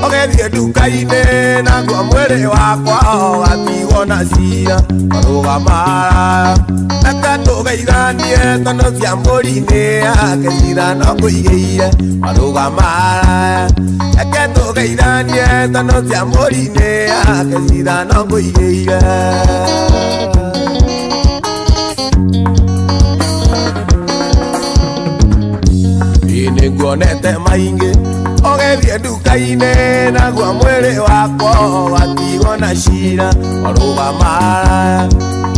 ogethie nduka-inĩ naguo mwĩrĩ wakwa watigwo na cira marũgamara reke tũgeithanie tono cia mbũri-inĩ yake cira no ngũigĩire marũgamara reke tũgeithanie tono cia mbũri-inĩ yake cira no ngũigĩire nguonete maingi ogethie nduka-inĩ naguo mwĩrĩ wakwa watigwo na cira marũgamara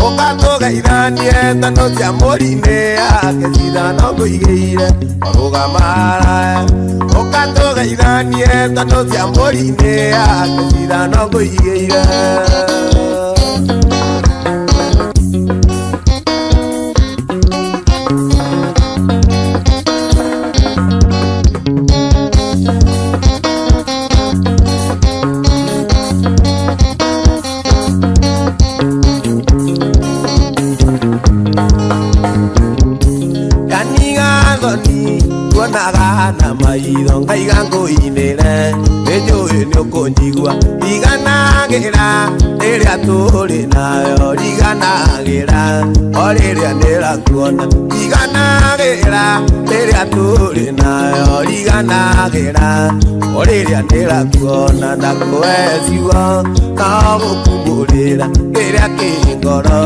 ũka tũgeithanie tono cia mbũri-inĩ yake cira no ngũigĩire marũgamara ũka tũgeithanie tono cia mbũri-inĩ yake cira no ngũigĩire na maitho ngaiga ngũinĩre nĩnjũĩ nĩũkũnjigua riganagĩra rĩrĩa tũrĩ nayo riganagĩra o rĩrĩa ndĩrakuona riganagĩra rĩrĩa tũrĩ nayo riganagĩra o rĩrĩa ndĩrakuona ndakũhe ciugo no gũkumbũrĩra rĩrĩa kĩ ngoro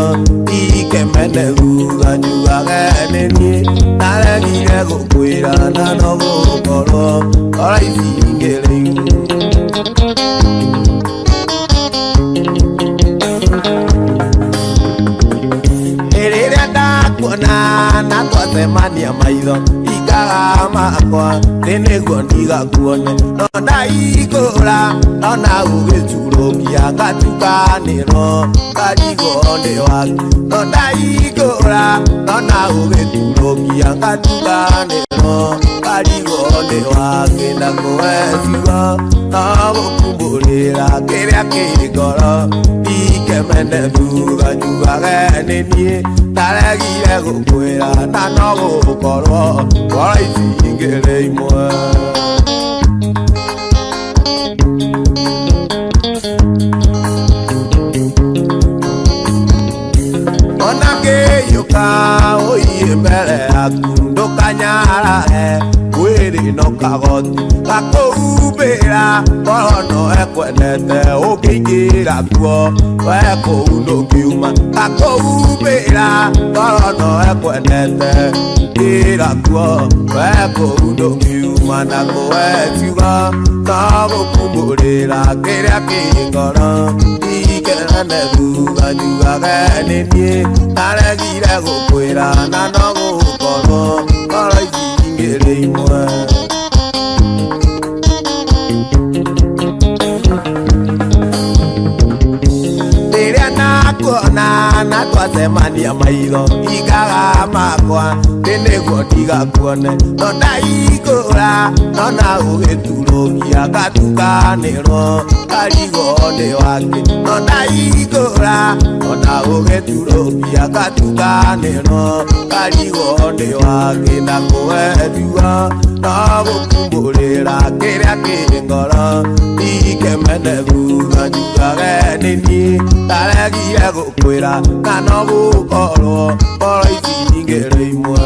ikemene guga njugage nĩ niĩ naregire gũkwĩra na no gũkorwo oraici ngĩrĩu rĩrĩa ndakuona na twacemania maitho ikaga makwa nĩguo ndigakuone no ndaihingũra nona gũgĩcurũkia ngatukanĩrwo ngarigwo nĩ waku no ndaihingũra nona gũgĩcurũkia ngatukanĩrwo ngarigwo nĩ waku ndakũhe ciugo no gũkumbũrĩra kĩrĩa kĩ ngoro ikemene thutha njugage nĩ niĩ ndaregire gũkwĩra na no gũkorwo oraici ingere imwe onake yuka oiye mbele yaku ndukanyara wiri no kagoti gakuubira torono ekwenete ukiingira kuo weko undukiuma gakuubira torono ekwenete ira kuo weko undukiuma na kuwetiga na gukumburira kiria kingoro ikenane thuga njugage nini naregire gukwira na no gukorwo ngoro ici ingiri imwe riria nakuona na twacemania maitho igaga makwa nĩguo ndigakuone no ndaihingũra no na ũgĩturũkia ngatukanĩrwo karigo nĩ wake no ndaihingũra no na ũgĩturũkia ngatukanĩrwo karigo nĩ wake na kũwethiwa no gũkumbũrĩra kĩrĩa kĩ ngoro ikemene thutha njugage nĩ niĩ ndaregire gũkwĩra na no gũkorwo ngoro ici ingĩrĩ imwe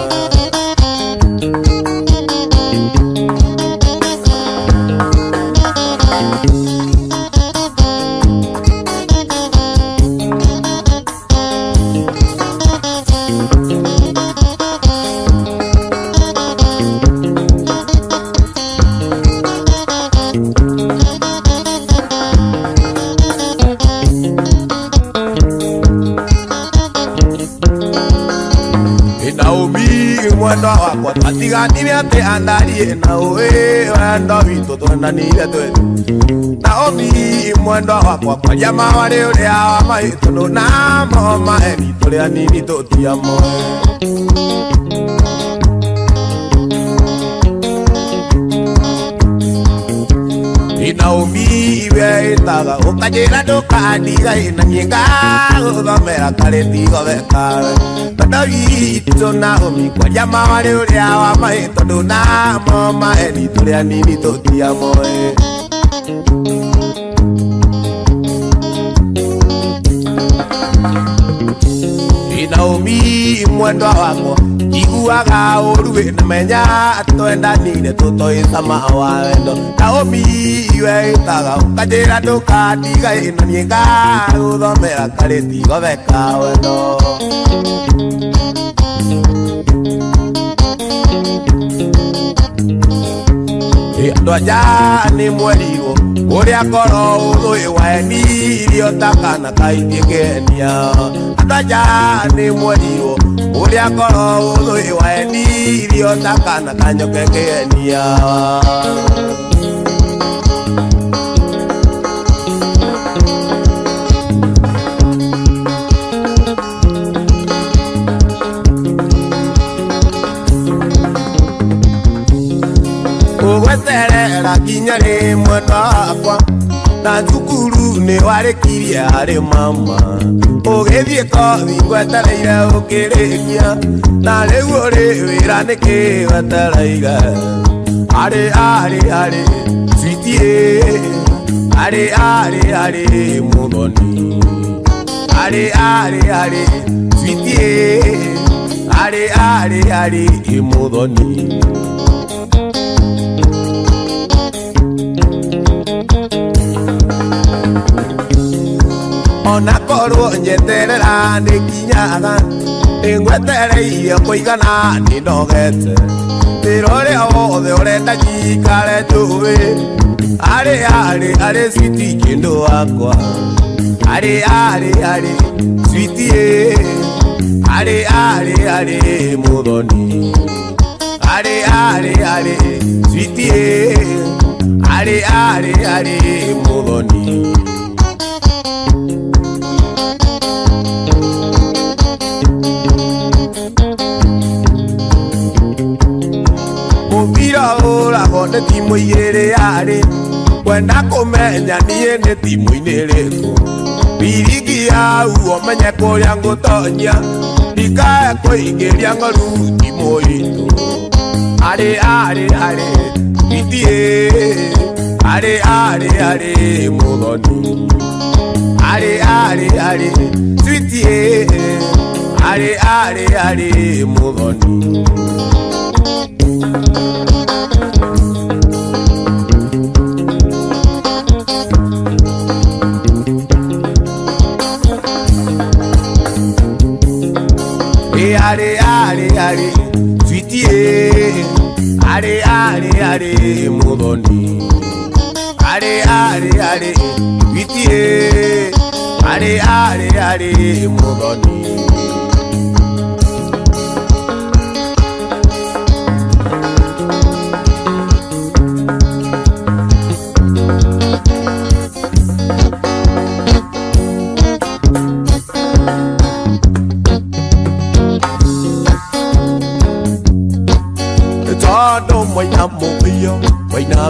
mwendo wakwa twatiganire atĩ andarie na wendo witũ twendanire twetu Naomi mwendo wakwa kwaria mawarĩ ũrĩa wa mahĩtũ ndũnamo maheni tũrĩa nini tũtiamoe Naomi iwe ĩtaga ũkanjĩra ndũkandiga na niĩ ngagũthomera karĩtigo wekawe Bado witũ Naomi kwaria mawarĩ ũrĩa wa mahĩtũ ndũnamo maheni tũrĩa nini tũtiamoe Naomi mwendo wakwa iguaga ũru na menya twendanire tũtoĩcama wa wendo Naomi iwe ĩtaga ũkanjĩra ndũkandiga na niĩ ngagũthomera karĩtigo weka wendo andũ anja nĩ mwerirwo ũrĩa ngoro ũthũĩ wenirio takana kaingĩ ngenia andũ anja nĩ mwerirwo ũrĩa ngoro ũthũĩ wenirio takana kanyoke ngenia Ũgweterera kinya rĩ mwendo wakwa na thukuru nĩ warĩkirie harĩ mama ũgĩthiĩ kothi ngwetereire ũkĩrĩkia na rĩu ũrĩ wĩra nĩkĩ wetereire arĩ sweetie arĩ mũthoni arĩ sweetie arĩ mũthoni Ona korwo njeterera nĩkinyaga nĩngwetereire kũigana nĩnogete wĩra ũrĩa wothe ũrenda njikare njũĩ arĩ sweetie kĩndũ wakwa arĩ sweetie arĩ mũthoni arĩ sweetie arĩ mũthoni Mũbira ũragwo nĩ timũ igĩrĩ yarĩ kwenda kũmenya niĩ nĩ timũ-inĩ ĩrĩkũ birigi yau ũmenye kũrĩa ngũtonya ndikae kũingĩria ng'oru timũ itũ are bitie are mudoni are sweetie are mudoni are sweetie are mudoni are sweetie are mudoni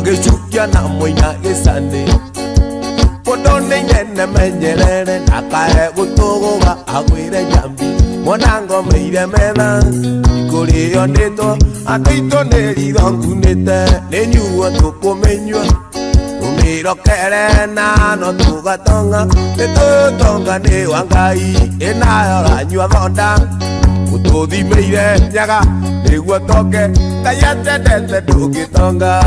Ge chukia na moina ge sande Podone nyene menyerere Nakae gutogo ga agwire jambi Monango meire mena Ikuri yoneto Atoito neri dongunete Nenyua toko menyua Tumiro kere na no tuga tonga Teto tonga ne wangai Ena yora nyua vonda Utodi meire nyaga Negua toke Kayate dente tuki tonga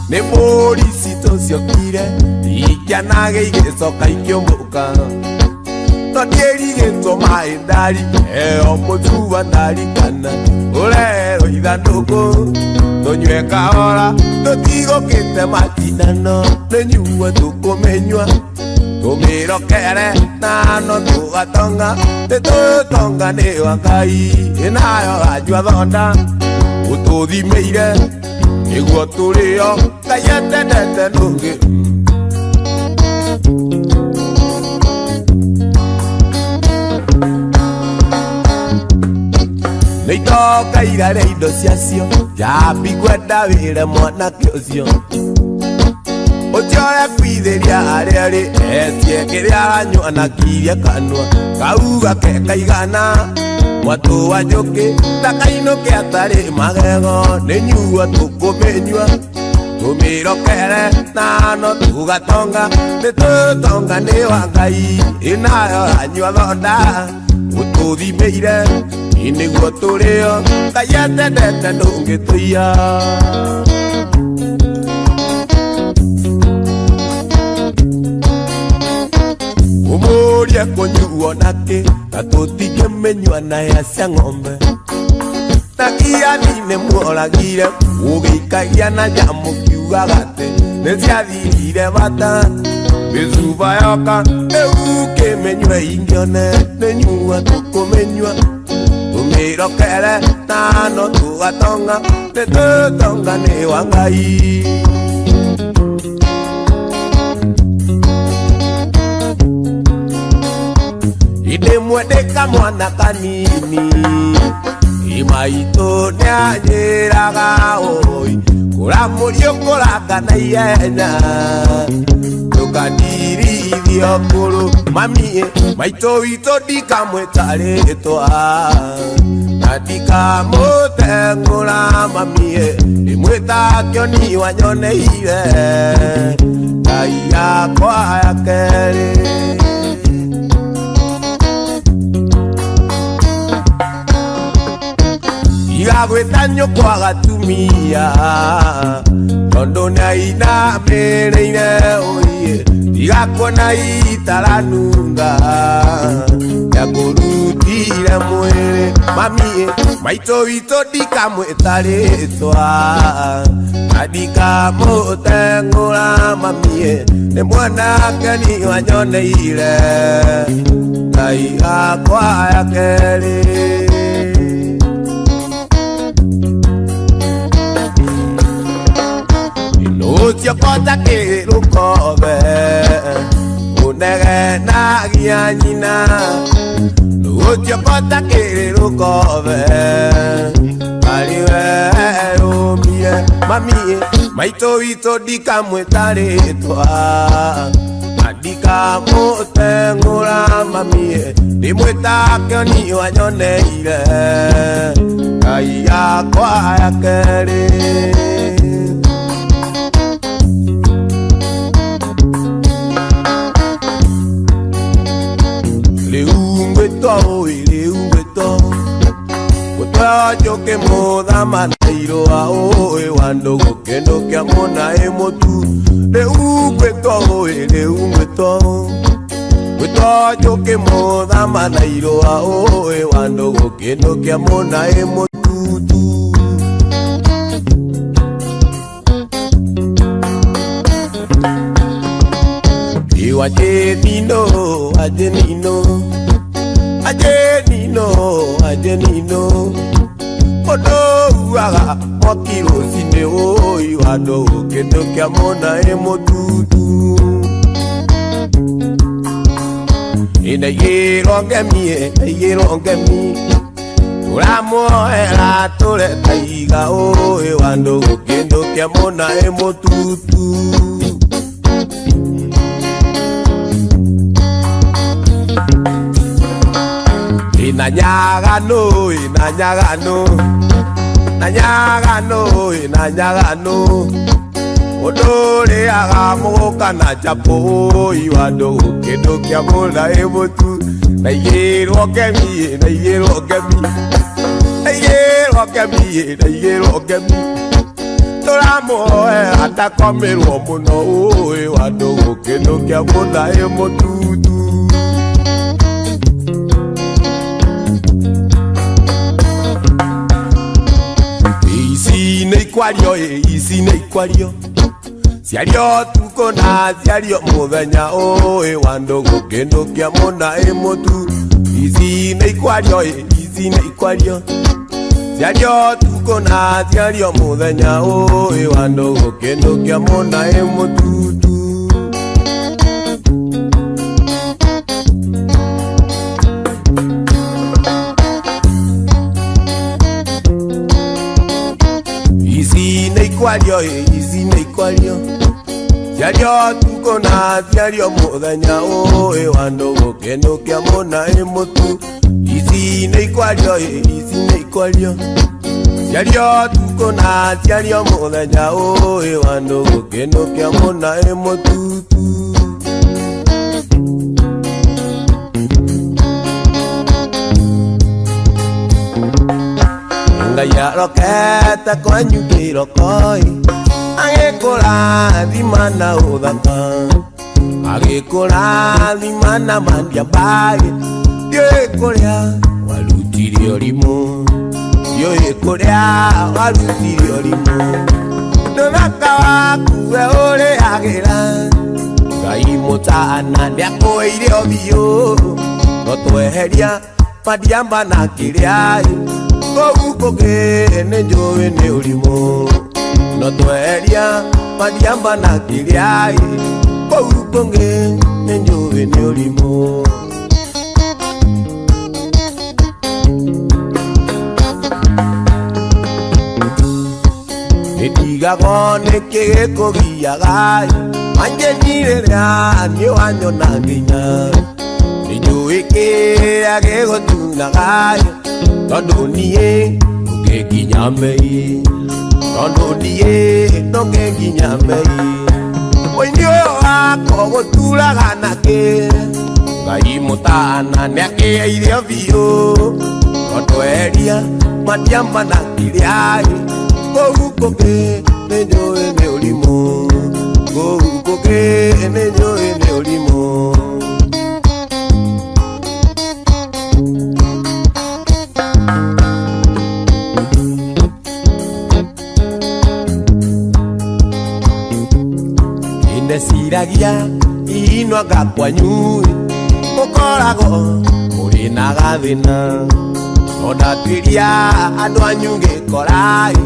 Ne morisito siokire Ikianage igeso kaikiomuka No dieri geto maendari Omotuwa nari kana Olero idandoko No nyueka ora No digo kete matinano Nenyua tuko menyua Tumiro kere nano tuga tonga Te tonga ne wangai Enayo ajua dhonda Utodi meire Igua turio Kayete nete nungi Neitoka igare indo ciacio Jambi gwenda wire mwana kĩocio Otiore kuideria are etie kiria aranyua na kiria kanua Kauga ke kaigana Mwatu wa njoki Takaino ke atari magego Nenyua tukumenyua Tumiro kere nano tuga tonga Tonga ne wangai Inayo anyua dhonda Ututhi meire Iniguo turio Kayete dete nungi tuya Umuria konyuo nake Katutige menyua na ya cia ng'ombe Nakia nine muoragire Ugikagia na jamu kiugagate Neciathirire bata Bizuba yoka Euke menyue ingione Nenyua tukumenyua Tumiro kere nano tuga tonga Teto tonga ne wangai Ide mwedeka mwana kanini Imaito nyanyeraga oi Kura murio koraka na yena Tukadiri idio kuru Mamie maito ito dika mwetaretwa Nadika mutengura mamie Imweta kioni wanyoneire Kaya kwa ya kere Igagweta nyokwa gatumia Tondo na ina mereire oye Igakona itaranunga Yakurutire mwere Mamie maito ito dika mwetaretwa Nadika mutengura mamie Ne mwana keni wanyoneire Kaiga kwa ya kere Utia kota kirukobe Unege na gianyina Utia kota kirukobe Kariwe rumie Mamie maito ito dika mwetaretwa Dika mote ngura mamie Di mwita kioni wanyone ile Kaya kwa ya kere Leungweto Kutwa joke moda manairo a oe Wando gokendo kia mona emotu Leungweto Kutwa joke moda manairo a oe Wando gokendo kia mona emotu Ajenino Odo uaga Mokiro sine o Iwado kendo kia mona emotutu Ina yero ngemi Uramo era tole taiga o Iwado kendo kia mona emotutu Nanyagano Odore aga moka na chapo Iwado kendo kia mona emotu Na yero ngemi Toramo atakomero muno Iwado kendo kia mona emotu Isi neikwario Siario tuko na siario muthenya oe Wando gokendo kia mona emotu Isi neikwario Siario tuko na siario muthenya oe Wando gokendo kia mona emotu Isi neikwario Siario tuko na siario muthenya oe Wando gokendo kia mona emotu Isi neikwario Siario tuko na siario muthenya oe Wando gokendo kia mona emotu Ngaya roketa kwa nyukiro koi Agekora dimana udaka Agekora dimana mandia bage Dio ekorea walutiri orimo Dio ekorea walutiri orimo Nonaka wakuwe ore agera Gai motana ndiako ire obio Notoeheria padiamba na kiriai Kogukoge nenjoe ne ulimo Notoeria padiamba na kiriai Kogukoge nenjoe ne ulimo Ediga gone kege kogia gai Manje nirerea ni wanyo na ginya Nijoe ke agego tunagai Tondo niye noge ginyamei Tondo niye noge ginyamei Oindio wako gotula ganake Gai mutana neake irio vio Tondo eria madiamba na kiriai Kogukoge nenjoe ne ulimo Kogukoge nenjoe ne ulimo Siragia ino agakwanyu Okorago uri na gathina Onatiria andu anyu gekorai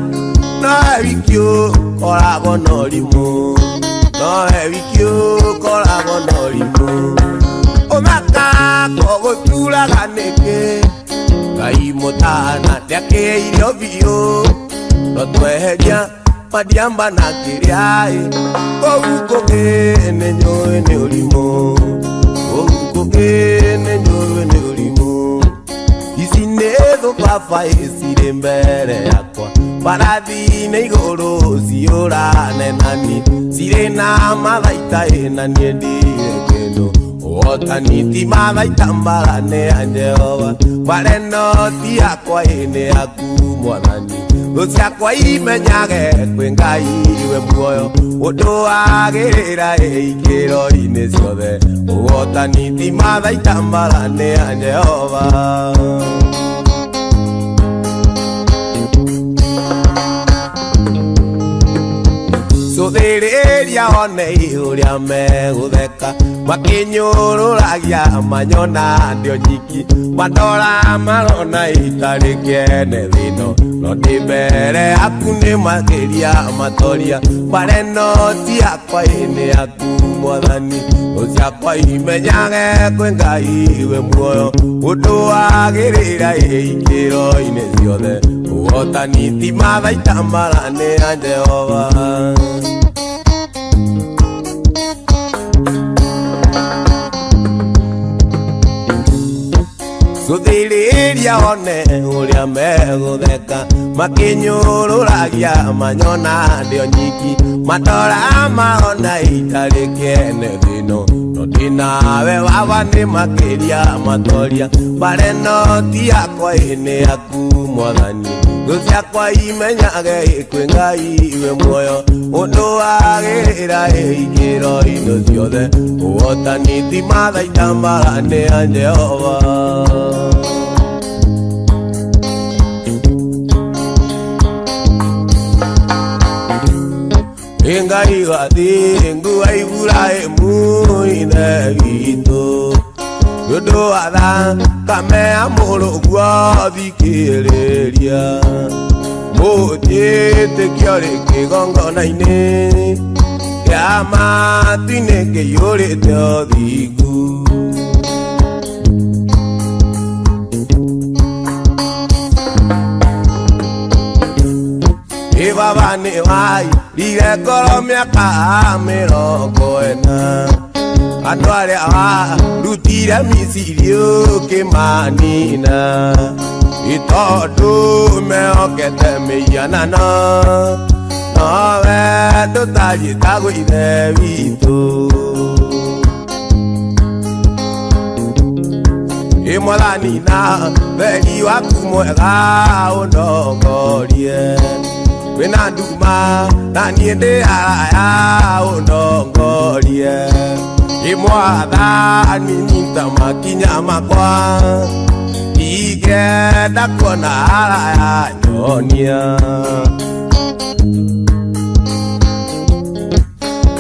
No ebikio korago norimo No ebikio korago norimo Omaka kogotura ganeke Gai motana ndiake irio vio No tweheria madiamba na kiriai Kouko kene nyoe ne ulimo Kouko kene nyoe ne ulimo Isinezo pafa esire mbere yakwa Paradine igoro siora nenani Sirena malaita enani endire keno Otaniti malaita mbalane anjeova Pareno tia kwa ene aku mwanani Osia kwa imenyage kwenga iwe mwoyo Odo agerera eikero inesiove Otaniti malaita mbalane anjeova Sothereria one iuria megudeka Makinyururagia manyona ndio nyiki Madora marona itarikene thino No ndibere aku ni makiria matoria Pareno ti akwa ine aku mwathani Ocia kwa imenyage kwenga iwe muoyo Undu agirira ikiro ine ciothe Uotani ti mathaita marane a Jehova Sothiriria one uria megutheka Makinyururagia manyona ndio nyiki Matora maona itarikene thino No ndinawe baba ni makiria matoria Pareno ti akwa ine aku mwathani Gocia kwa imenyage kwenga iwe muoyo Undu agirira ikiro ino ciothe Uotani ti mathaita mbalane a Jehova Inga igati ngua Ibrahimu ine gitu Yodo ada kame amuru gwa thikiriria Mujite kiore kigongo na ine Ya matine ke yore te odhigu Baba ni wai Dige koro miaka mirongo ena Andu aria wa rutire misirio kimanina Itondu meokete mianano Nowe tutanyita gwithe witu Imwathani na Theri waku mwega undongorie Wina nduma na niĩ ndĩ araya ũndongorie Imwathani nyita makinya makwa Ingĩenda kuona araya nyonia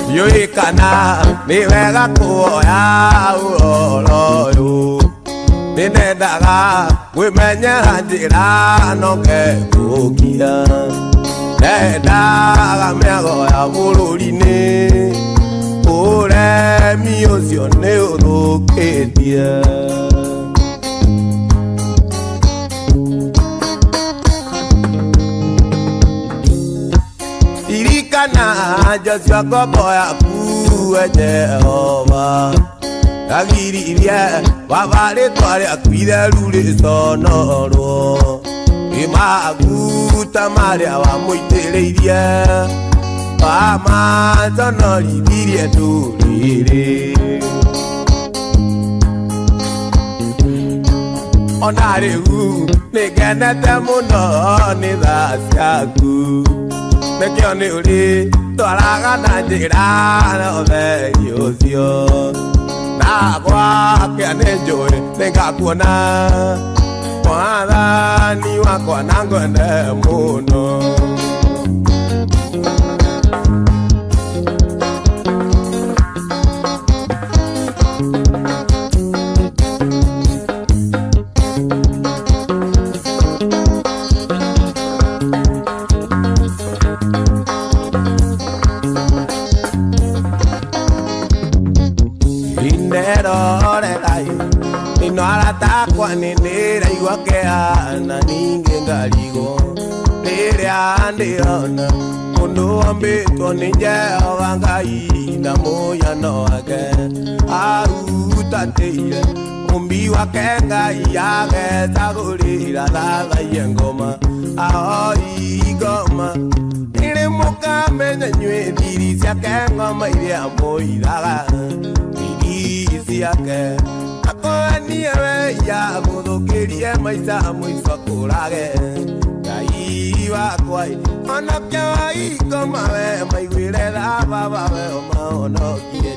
Ndiũĩ kana nĩ wega kuoya ũhoro ũyũ Nĩnendaga kwĩmenyera njĩra no ngegũkia Nendaga mĩago ya bũrũri-inĩ Ũremi ũcio nĩ ũthũkĩtie Ririkana Joshua ngombo yaku we Jehova Ndagiririe baba rĩtwa rĩaku itheru rĩconorwo Imaguta marĩa wamũitĩrĩirie Wamaconorithirie ndũrĩrĩ Ona rĩu nĩngenete mũno nĩ tha ciaku Nĩkĩo nĩ ũrĩ twaraga na njĩra na ũtheri ũcio Na gwakĩa nĩ njũĩ nĩngakuona Mwathani wakwa na ngwende mũno Inerorerai Ino aratakwa nĩndĩraigua kĩeha na ningĩ ngarigo Nĩ Iria ndiona mundu ambitwo ni Jehova Ngai na muyano wake arutatĩire umbi wake Ngai agethagũrĩra thathaie ngoma ahoi ngoma nĩrĩ mũkamenya nyuĩ thiri ciake ngoma iria mũiraga thiri ciake akoanie weia gũthũkĩrie maica mũico kũrage Ngai wakwa onokia wa ngoma we maiguĩre tha baba we omaonokie